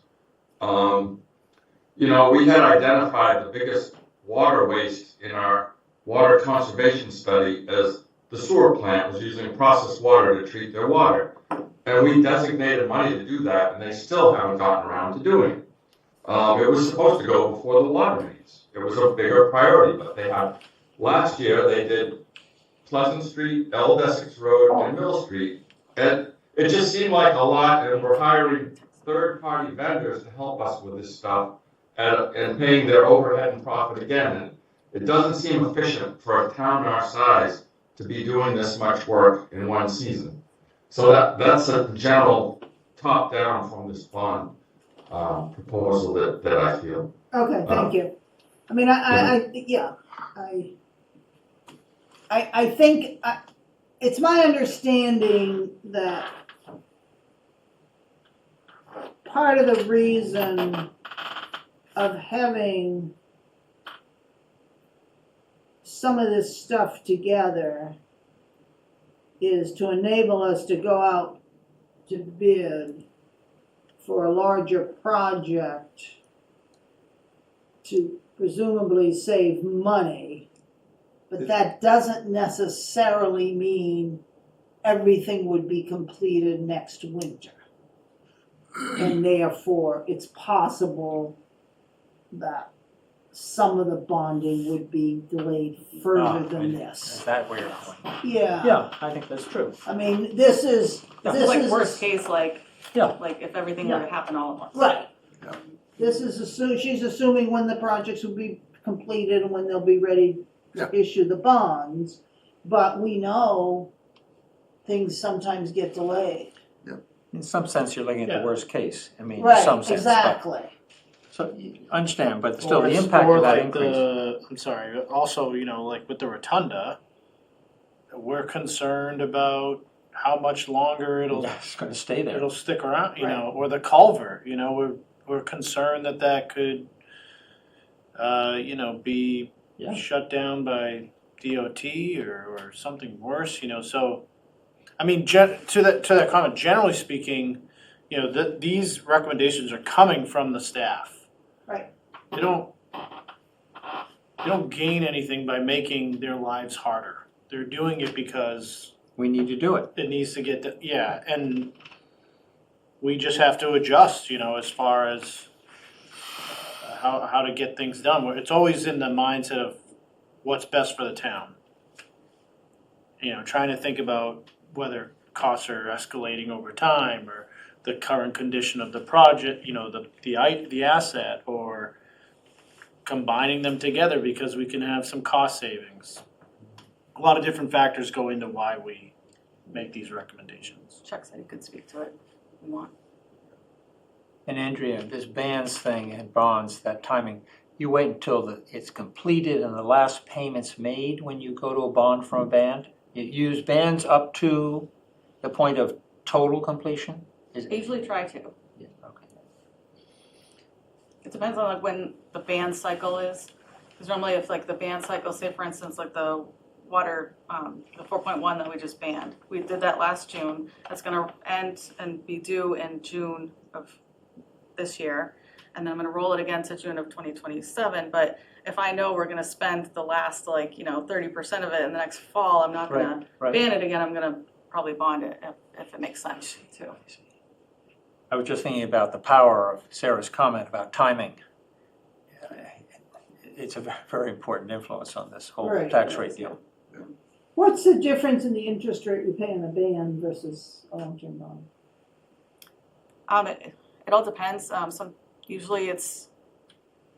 You know, we had identified the biggest water waste in our water conservation study as the sewer plant was using processed water to treat their water. And we designated money to do that, and they still haven't gotten around to doing it. It was supposed to go before the water mains. It was a bigger priority, but they had, last year they did Pleasant Street, Old Essex Road, and Mill Street. And it just seemed like a lot, and we're hiring third-party vendors to help us with this stuff and paying their overhead and profit again. And it doesn't seem efficient for a town our size to be doing this much work in one season. So that's a general top-down from this bond proposal that I feel. Okay, thank you. I mean, I think, it's my understanding that part of the reason of having some of this stuff together is to enable us to go out to bid for a larger project to presumably save money, but that doesn't necessarily mean everything would be completed next winter. And therefore, it's possible that some of the bonding would be delayed further than Is this. that where you're going? Yeah, Yeah, I think that's true. I mean, this is, Yeah. this Like is. worst case, like, Yeah. like if everything were to happen all at once. Right. Yeah. This is she's assuming when the projects will be completed and when they'll be ready Yeah. to issue the bonds. But we know things sometimes get delayed. In some sense, you're looking at Yeah. the worst case, I mean, in Right, some sense. but- exactly. So, you understand, but still, Or the it's- impact or of that like increase. I'm sorry, also, you know, like with the rotunda, we're concerned about how much longer it'll It's gonna stay there. it'll stick around, you know, or the culvert, you know, we're concerned that could, you know, be Yeah. shut down by DOT or something worse, you know, so, I mean, to that comment, generally speaking, you know, these recommendations are coming from the staff. Right. They don't gain anything by making their lives harder. They're doing it because We need to do it. it needs to get, and we just have to adjust, you know, as far as how to get things done. It's always in the mindset of what's best for the town. You know, trying to think about whether costs are escalating over time or the current condition of the project, you know, the asset, or combining them together because we can have some cost savings. A lot of different factors go into why we make these recommendations. Chuck said he could speak to it if we want. And Andrea, this bands thing and bonds, that timing, you wait until it's completed and the last payment's made when you go to a bond from a band? You use bands up to the point of total completion? Is I usually try to. Yeah, okay. It depends on like when the band cycle is. Because normally if like the band cycle, say for instance, like the water, the 4.1 that we just banned, we did that last June. That's gonna end and be due in June of this year. And then I'm gonna roll it again to June of 2027. But if I know we're gonna spend the last 30% of it in the next fall, I'm not gonna Right. ban it again. I'm gonna probably bond it if it makes sense too. I was just thinking about the power of Sarah's comment about timing. It's a very important influence on this whole Right. tax rate deal. What's the difference in the interest rate we pay on a band versus a long-term bond? It all depends. Usually it's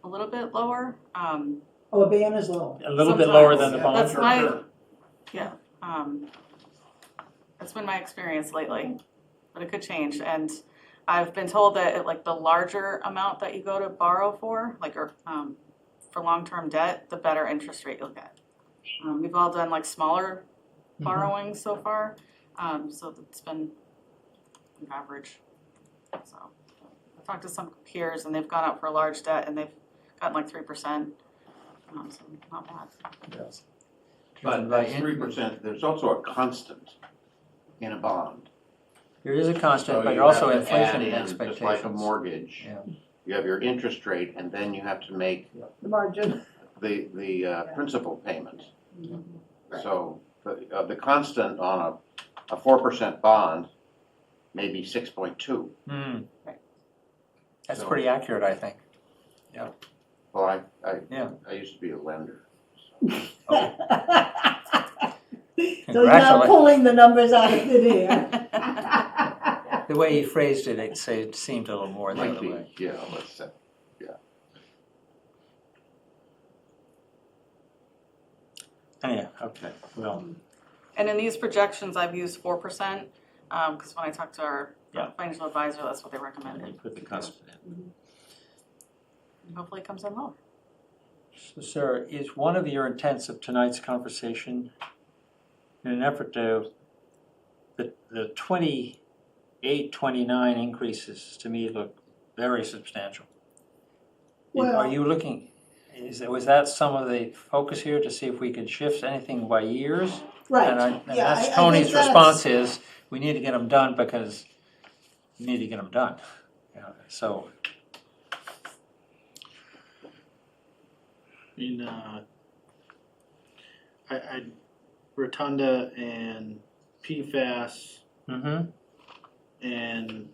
a little bit lower. Oh, a band is low. A little bit lower than the Sometimes. bond? That's been my experience lately, but it could change. And I've been told that the larger amount that you go to borrow for, for long-term debt, the better interest rate you'll get. We've all done smaller borrowings so far, so it's been average. So I've talked to some peers and they've gone out for a large debt and they've gotten 3%, so not bad. Yes. But By that 3%, there's also a constant in a bond. There is a constant, So but you also have to add inflation in, expectations. just like a mortgage. Yeah. You have your interest rate, and then you have to make The margin. the principal payment. Right. So the constant on a 4% bond may be 6.2. That's So- pretty accurate, I think. Well, Yeah. I used to be a lender. So he's not pulling the numbers out of thin air. The way he phrased it, it seemed a little more the Might other be, way. yeah, let's say. Anyhow, okay, well, And in these projections, I've used 4%, because when I talked to our financial advisor, that's what they recommended. put the constant in. And hopefully it comes in lower. So Sarah, is one of your intents of tonight's conversation in an effort to, the 28, 29 increases to me look very substantial. Well- Are you looking, was that some of the focus here to see if we could shift anything by years? Right, And yeah, that's I think Tony's that's- response is, we need to get them done because we need to get them done. So, Rotunda and PFAS mm-hmm, and,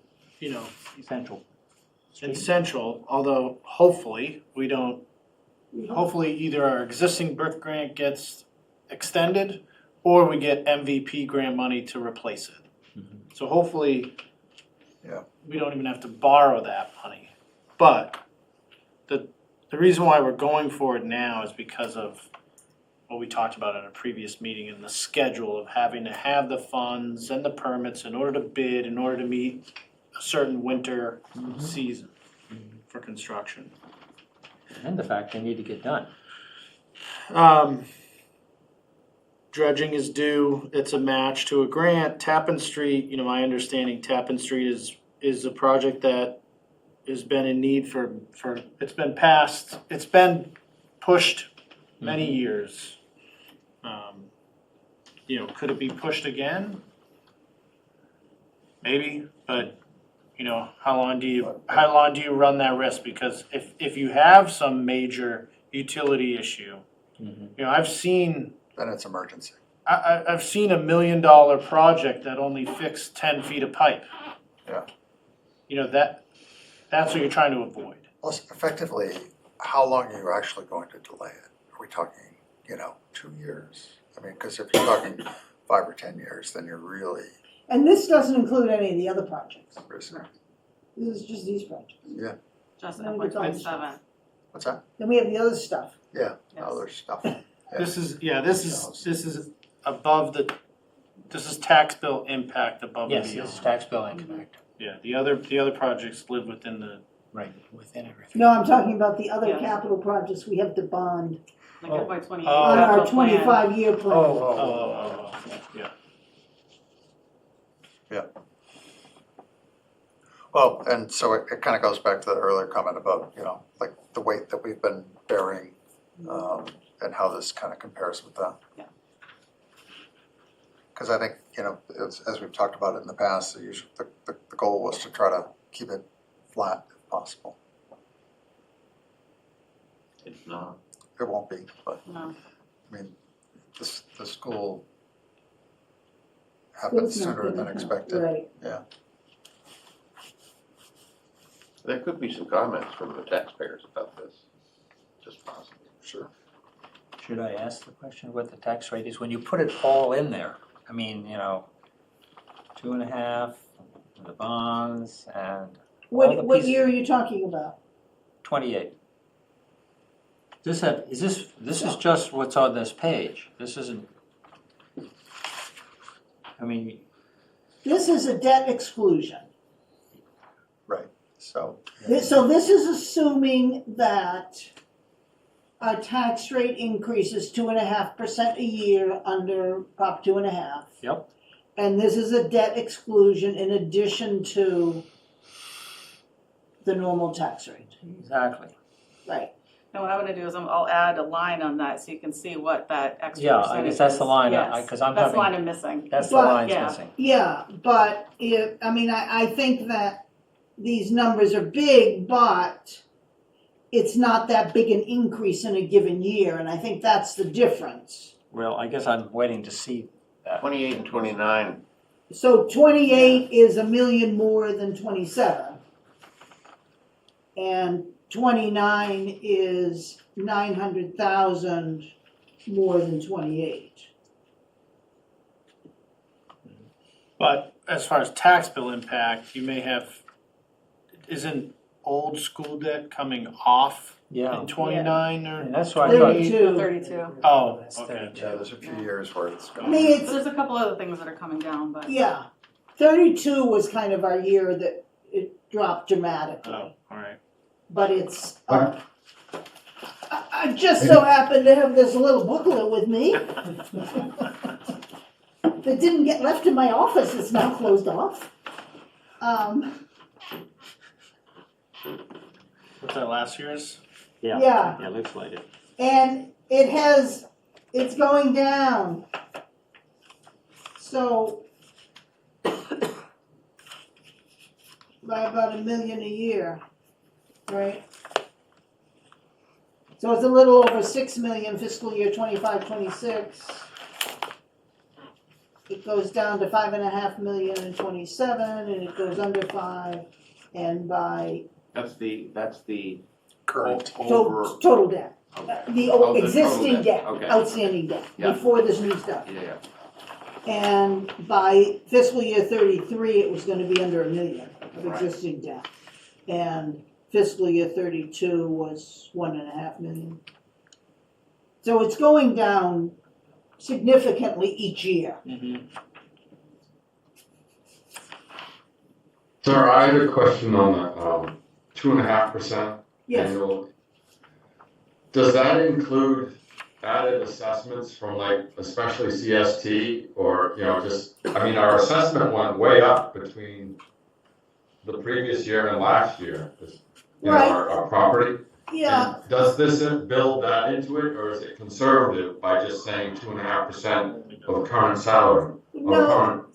essential. and Central, although hopefully we don't, hopefully either our existing BRIC grant gets extended or we get MVP grant money to replace it. So hopefully, Yeah. we don't even have to borrow that money. But the reason why we're going for it now is because of what we talked about in a previous meeting and the schedule of having to have the funds and the permits in order to bid, in order to meet a certain winter season for construction. And the fact they need to get done. Dredging is due, it's a match to a grant. Tappan Street, my understanding, Tappan Street is a project that has been in need for, it's been pushed many years. Could it be pushed again? Maybe, but, how long do you run that risk? Because if you have some major utility issue, I've seen Then it's emergency. I've seen $1 million project that only fixed 10 feet of pipe. Yeah. That's what you're trying to avoid. Also, effectively, how long are you actually going to delay it? Are we talking, 2 years? I mean, because if you're talking 5 or 10 years, then you're really And this doesn't include any of the other projects. risky. This is just these projects. Just Then FY it's all '27. What's that? Then we have the other stuff. Yeah, Yes. other stuff. This is above this is tax bill impact above and Yes, beyond. this is tax bill impact. Yeah, the other projects live within the, Right, within everything. No, I'm talking about the other Yes. capital projects we have to bond Like Oh. FY '28. on our capital plan. 25-year plan. oh, yeah. Well, and so it kind of goes back to the earlier comment about, like the weight that we've been bearing, and how this kind of compares with that. Yeah. Because I think, as we've talked about it in the past, the goal was to try to keep it flat if possible. It's not. It won't be, but No. I mean, the school happened It's not sooner gonna than happen. expected. Right. There could be some comments from the taxpayers about this, just possible. Sure. Should I ask the question what the tax rate is? When you put it all in there, I mean, 2.5, the bonds, and all the What pieces. year are you talking about? 28. This is just what's on this page. This isn't, I mean, This is a debt exclusion. So, So this is assuming that our tax rate increases 2.5% a year under Prop 2.5. Yep. And this is a debt exclusion in addition to the normal tax rate. exactly. Right. And what I'm gonna do is I'll add a line on that so you can see what that extra Yeah, I percentage guess that's is. the line, Yes. because I'm That's the line having, I'm missing. that's the But- line's Yeah. missing. Yeah, but I think that these numbers are big, but it's not that big an increase in a given year, and I think that's the difference. Well, I guess I'm waiting to see that. 28 and 29, So 28 is $1 million more than 27. And 29 is 900,000 more than 28. But as far as tax bill impact, you may have, isn't old school debt coming off Yeah, in 29 or? and that's why I thought. 32. 32. Oh, That's okay. 32. yeah, there's a few years where it's I going. mean, So it's, there's a couple other things that are coming down, but. yeah, 32 was kind of our year that it dropped dramatically. Oh, all right. But it's, I just so happen to have this little booklet with me that didn't get left in my office, it's now closed off. Was that last year's? Yeah, it looks like it. and it's going down. So, by about $1 million a year, right? So it's a little over 6 million fiscal year 25-26. It goes down to 5.5 million in 27, and it goes under 5, and by that's the Current. over, total debt. okay, The Oh, the existing total debt, debt, okay. outstanding debt, Yeah. before this new stuff. yeah. And by fiscal year 33, it was gonna be under $1 million of Right. existing debt. And fiscal year 32 was 1.5 million. So it's going down significantly each year. Mm-hmm. Sir, I had a question on the 2.5% Yes, annual. Does that include added assessments from like especially CST or, our assessment went way up between the previous year and last year, Right. our property. yeah, And does this build that into it, or is it conservative by just saying 2.5% of current salary? Or no, current,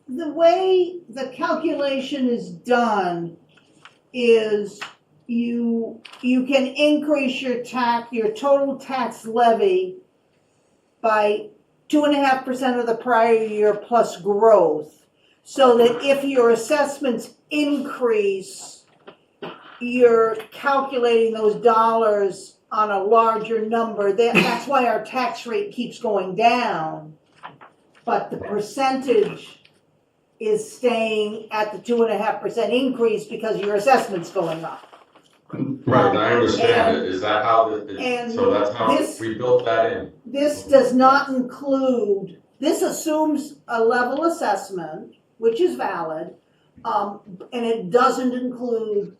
the way the calculation is done is you can increase your total tax levy by 2.5% of the prior year plus growth. So that if your assessments increase, you're calculating those dollars on a larger number. That's why our tax rate keeps going down. But the percentage is staying at the 2.5% increase because your assessment's going up. right, I understand it, is that how, and so that's how this- we built that in? This does not include, this assumes a level assessment, which is valid, and it doesn't include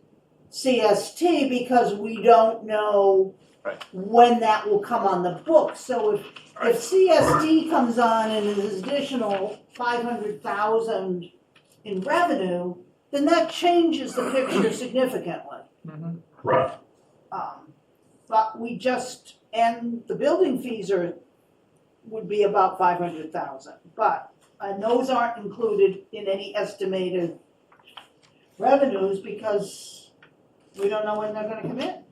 CST because we don't know Right. when that will come on the book. So if CSD comes on and is additional 500,000 in revenue, then that changes the picture significantly. Mhm. Right. But we just, and the building fees would be about 500,000, and those aren't included in any estimated revenues because we don't know when they're gonna come in.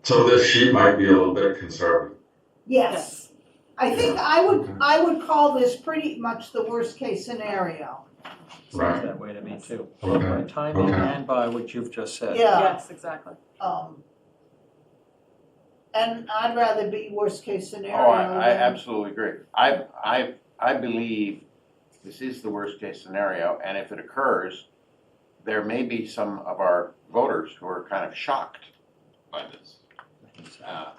So this sheet might be a little bit conservative. Yes. I think I would call this pretty much the worst case scenario. Seems Right. that way to me too. Okay. By timing Okay. and by what you've just said. Yeah, Yes, exactly. and I'd rather be worst case scenario. Oh, I than- absolutely agree. I believe this is the worst case scenario, and if it occurs, there may be some of our voters who are kind of shocked by this.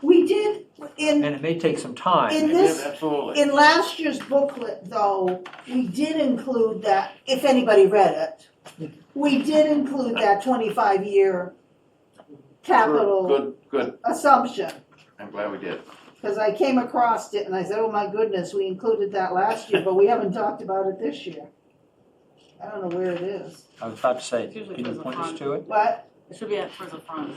We did, And it may take some time. In this- Absolutely. in last year's booklet though, we did include that, if anybody read it, we did include that 25-year capital Good, assumption. I'm glad we did. Because I came across it and I said, oh my goodness, we included that last year, but we haven't talked about it this year. I don't know where it is. I was about to say, It's usually can you towards the point us front. to it? But, It should be at towards the front.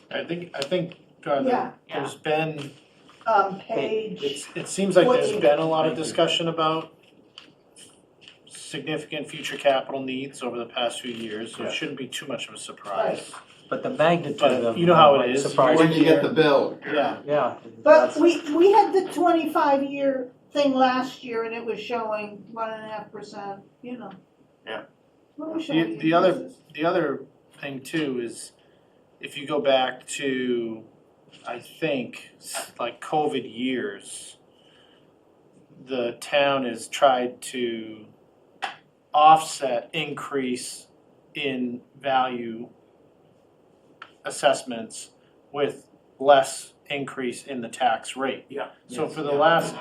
I think, yeah, there's been, page, it seems like there's 14. been a lot of Thank you. discussion about significant future capital needs over the past few years, so it Yeah. shouldn't be too much of a surprise. But the magnitude But of. you know how it might is. surprise When me. you get the bill. Yeah, Yeah. but that's- we had the 25-year thing last year and it was showing 1.5%, you know. Yeah. What was showing The other- increases. the other thing too is, if you go back to, I think, like COVID years, the town has tried to offset increase in value assessments with less increase in the tax rate. Yeah. So for the last,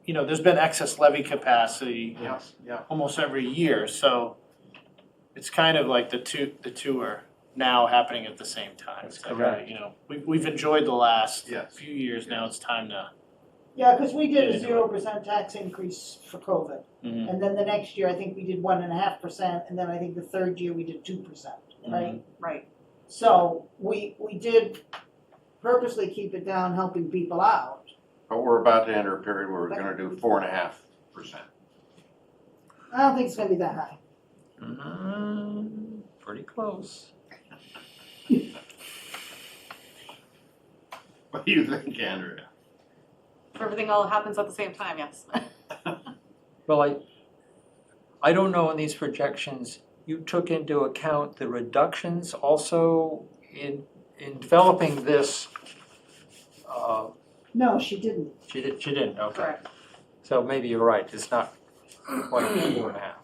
there's been excess levy capacity Yes, yeah. almost every year, so it's kind of like the two are now happening at the same time. That's It's like, correct. we've enjoyed the last Yes. few years, now it's time to. Yeah, because we did a Yeah. 0% tax increase for COVID. Mhm. And then the next year, I think we did 1.5%, and then I think the third year we did 2%, right? Right. So we did purposely keep it down, helping people out. But we're about to enter a period where we're gonna do 4.5%. I don't think it's gonna be that high. Pretty close. What do you think, Andrea? If everything all happens at the same time, yes. Well, I don't know in these projections, you took into account the reductions also in developing this, No, she didn't. she didn't, okay. Correct. So maybe you're right, it's not quite 4.5.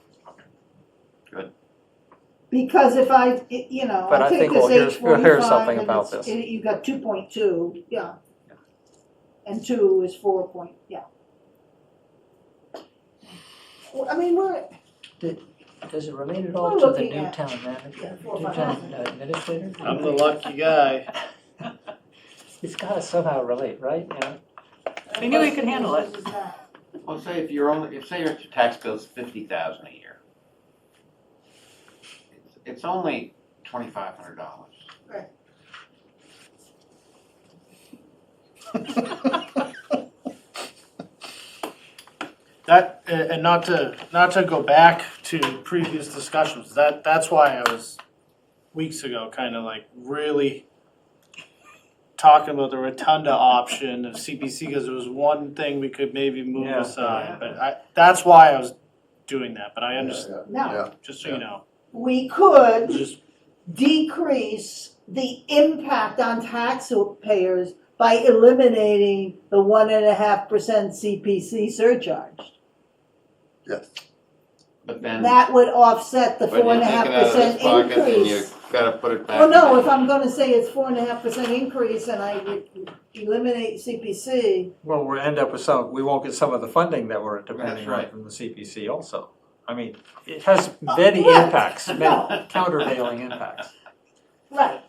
Because if I But I I take think this we'll hear 845 something and about it's- this. you got 2.2, yeah. And 2 is 4 point, yeah. Well, I mean, Does it relate at all We're to the looking new at- town manager, yeah, new 4 or 5 town thousand. administrator? I'm the lucky guy. It's gotta somehow relate, right? Yeah. We knew we could handle it. This is that. Well, say if your tax bill's 50,000 a year. It's only $2,500. That, and not to go back to previous discussions, that's why I was, weeks ago, kind of like really talking about the rotunda option of CPC, because it was one thing we could maybe move Yeah. aside, but that's why I was doing that, but I understand, Now, just so you know, we could just, decrease the impact on taxpayers by eliminating the 1.5% CPC surcharge. Yes. But then, That would offset the but you take it out of 4.5% this pocket and you increase. gotta put it back. Well, no, in. if I'm gonna say it's 4.5% increase and I eliminate CPC, Well, we'll end up with we won't get some of the funding that we're depending on right. from the CPC also. I mean, it has many Right. impacts, No. many countervailing impacts. Right.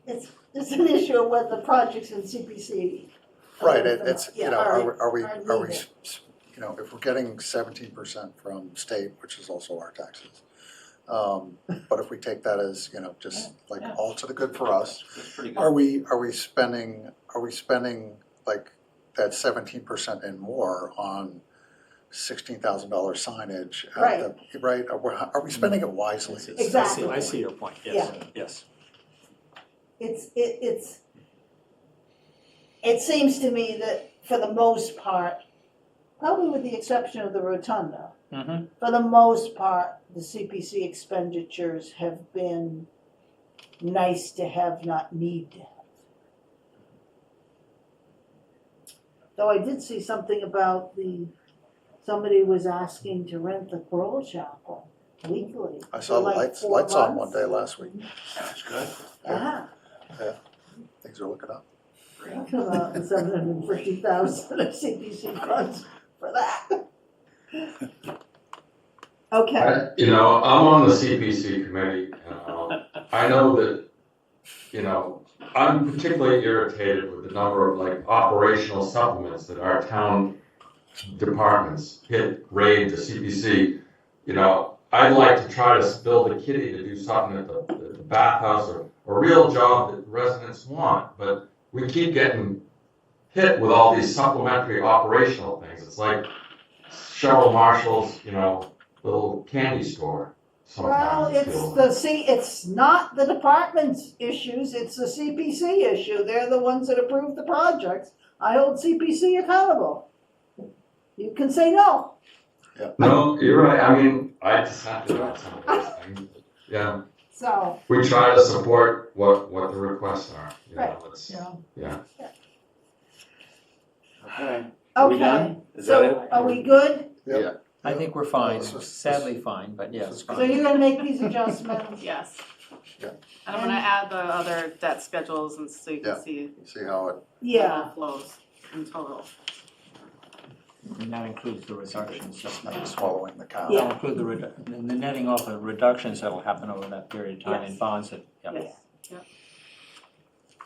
It's an issue of whether the project's in CPC. Right, it's, Yeah, you know, or- are we, or are we, neither. you know, if we're getting 17% from state, which is also our taxes. But if we take that as, you know, just like all to the good for us, That's pretty good. are we spending like that 17% and more on $16,000 signage? Right, are we spending it wisely? Exactly. I see your point, yes, yes. It seems to me that for the most part, probably with the exception of the rotunda, Mm-hmm. for the most part, the CPC expenditures have been nice to have, not need to have. Though I did see something about somebody was asking to rent the Coral Chapel legally. I saw for like 4 lights on one months. day last week. That's good. Yeah, Things are looking up. come out with 750,000 of CPC funds for that. Okay, You know, I'm on the CPC committee, and I know that, you know, I'm particularly irritated with the number of like operational supplements that our town departments raid the CPC. You know, I'd like to try to build a kitty to do something at the bathhouse, or a real job that residents want, but we keep getting hit with all these supplementary operational things. It's like Cheryl Marshall's, you know, little candy store well, sometimes. it's not the department's issues, it's the CPC issue. They're the ones that approve the projects. I hold CPC accountable. You can say no. No, you're right. I mean, I dissented on some of those things. Yeah, So, we try to support what the requests are. You know, Right. it's, you know, yeah. Okay. Are we okay, done? Is that so it? are we good? Yeah. I think we're fine, This is- sadly fine, but yes, this is So fine. you're gonna make these adjustments? Yes. Yeah. And I'm gonna add the other debt schedules and so you Yeah. can see See how it, how Yeah, it flows in total. And that includes the reductions. swallowing the cow. Yeah. That'll include the netting off of reductions that'll happen over that period of time in Yes. bonds that, yeah. yes.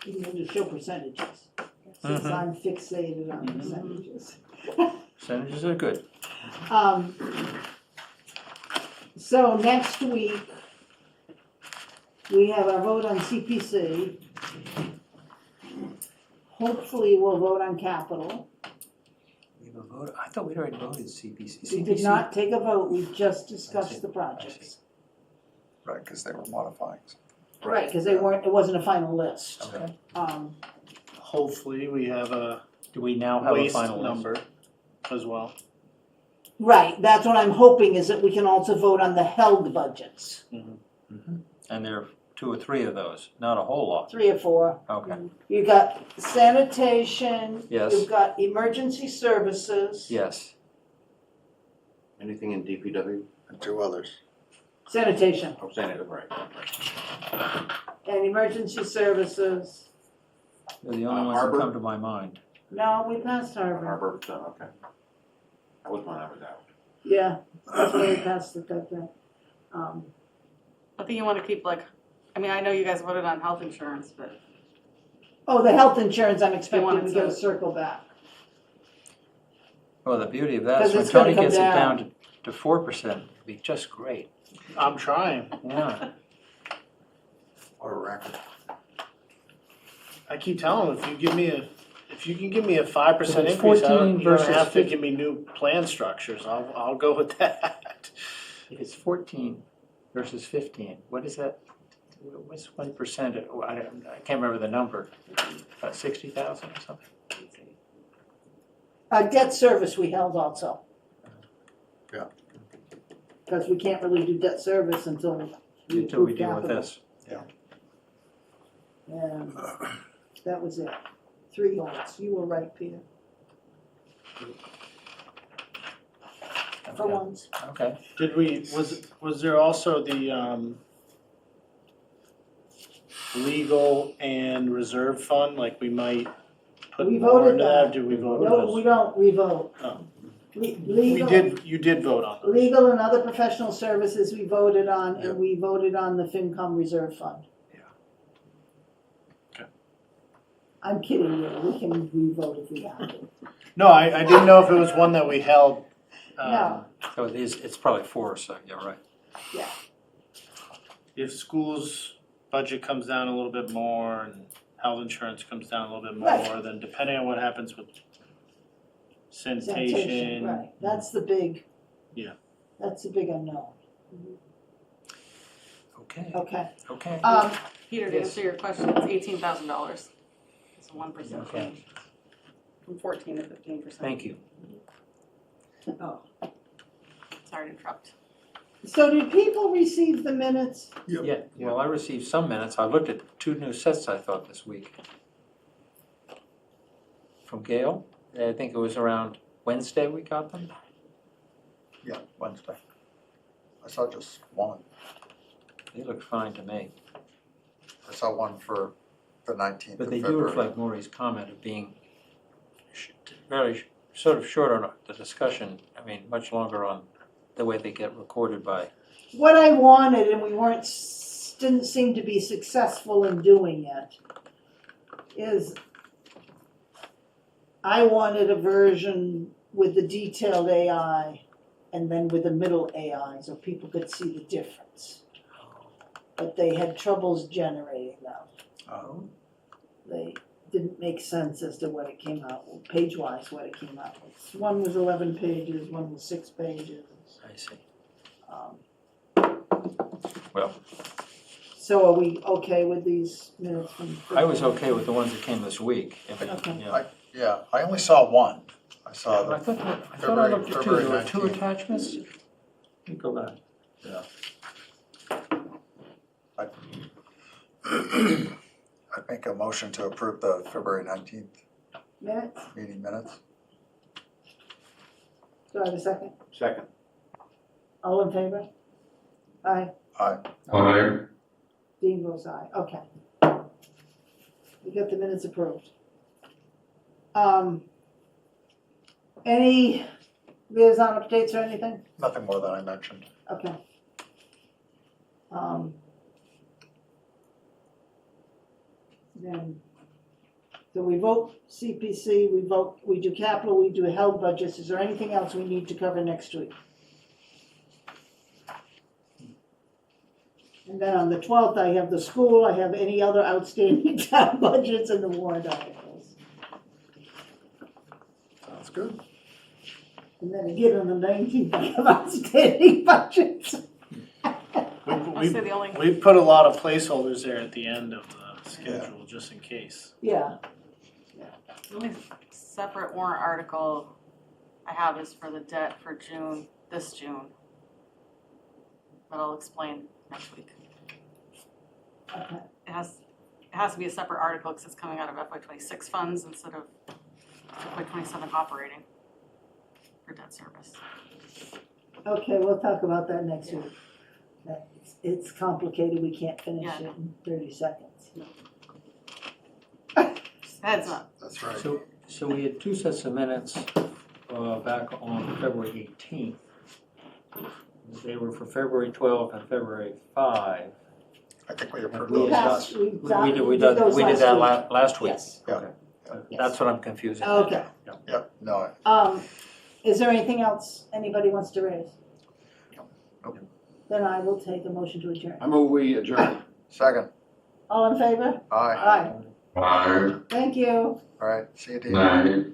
You can just show percentages, since Mhm. I'm fixated on Mhm. percentages. Percentages are good. So next week, we have our vote on CPC. Hopefully, we'll vote on capital. We have a vote, I thought we'd already voted CPC. We did not take a vote, we just discussed the I projects. Right, because they were modifying. Right, because it wasn't a final list. Okay. Hopefully, we have a Do we now have a waste final list? number as well. Right, that's what I'm hoping, is that we can also vote on the held budgets, And there are 2 or 3 of those, not a whole lot. 3 or 4. Okay, You got sanitation. Yes. You've got emergency services. yes. Anything in DPW? And 2 others. Sanitation I'm saying it right. and emergency services. They're the only ones that Harbor? come to my mind. No, we passed Harbor. Harbor, okay. That was when I was out. Yeah, that's why we passed it that day. I think you wanna keep like, I mean, I know you guys voted on health insurance, but Oh, the health insurance, I'm expecting wanted to get a to- circle back. Well, the beauty of that is 'Cause when it's gonna Tony come gets it down. down to 4%, it'll be just great. I'm trying. Yeah. What a record. I keep telling them, if you can give me a 5% If it's increase, 14 you don't versus have to 50. give me new plan structures. I'll go with that. If it's 14 versus 15, what is that? What's 1%? I can't remember the number. 60,000 or something? Debt service we held also. Yeah. Because we can't really do debt service until we Until we approve deal with capital. this. And that was it. 3 holds. You were right, Peter. For Okay. once. Okay. Did was there also the legal and reserve fund, like we might put We more voted into that? that. Did we vote No, those? we don't revote. Oh. Legal. You did vote on those. Legal and other professional services we voted on, and we voted on the FinCom reserve fund. Yeah. Okay. I'm kidding you, we can re-vote if we have to. No, I didn't know if it was one that we held. No. So it's probably 4 or so, yeah, right. If schools' budget comes down a little bit more and health insurance comes down a little bit Right. more, then depending on what happens with Sanitation, sanitation. right, that's the big. Yeah. That's the big unknown, Okay, okay. okay. Peter, to Yes. answer your question, it's $18,000. It's a 1% Okay. change. From 14 to 15%. Thank you. Oh. Sorry to interrupt. So did people receive the minutes? Yeah, well, I received some minutes. I looked at 2 new sets, I thought, this week. From Gail. I think it was around Wednesday we got them. Yeah, Wednesday. I saw just one. They looked fine to me. I saw one for the 19th But of they do February. reflect Maureen's comment of being very sort of short on the discussion. I mean, much longer on the way they get recorded by. What I wanted, and we didn't seem to be successful in doing it, is I wanted a version with the detailed AI and then with the middle AI so people could see the difference. But they had troubles generating them. Oh. They didn't make sense as to what it came out, page-wise, what it came out with. One was 11 pages, one was 6 pages. I see. Um, Well, So are we okay with these minutes from? I was okay with the ones that came this week. I mean, Okay. yeah. Yeah, I only saw one. I saw I the, thought I February- looked at 2. February There were 2 19th. attachments. Let me go back. I'd make a motion to approve the February 19th Minutes, meeting minutes. do I have a second? Second. All in favor? Aye, Aye. Dean votes aye, okay. We got the minutes approved. Any liaison updates or anything? Nothing more than I mentioned. Okay. Then, so we vote CPC, we do capital, we do health budgets. Is there anything else we need to cover next week? And then on the 12th, I have the school, I have any other outstanding town budgets and the warrant articles. Sounds good. And then again on the 19th, I have outstanding budgets. I'll say the only, We put a lot of placeholders there at the end of the schedule, just in case. Yeah, the only separate warrant article I have is for the debt for June, this June. But I'll explain next week. okay. It has to be a separate article because it's coming out of FY26 funds instead of FY27 operating for debt service. Okay, we'll talk about that next week. It's complicated, we can't finish Yeah. it in 30 seconds. Just heads up. That's right. So we had 2 sets of minutes back on February 18th. They were for February 12th and February 5. I think we approved We those passed- last. we We did those did that last last week. Yes. Yeah. Okay. Yes. That's what I'm confusing. Okay. Yeah, no, Is there anything else anybody wants to raise? Nope. Then I will take a motion to adjourn. I move we adjourn. second. All in favor? Aye. Aye. Aye. Thank you. All right, see you, Dean. Night.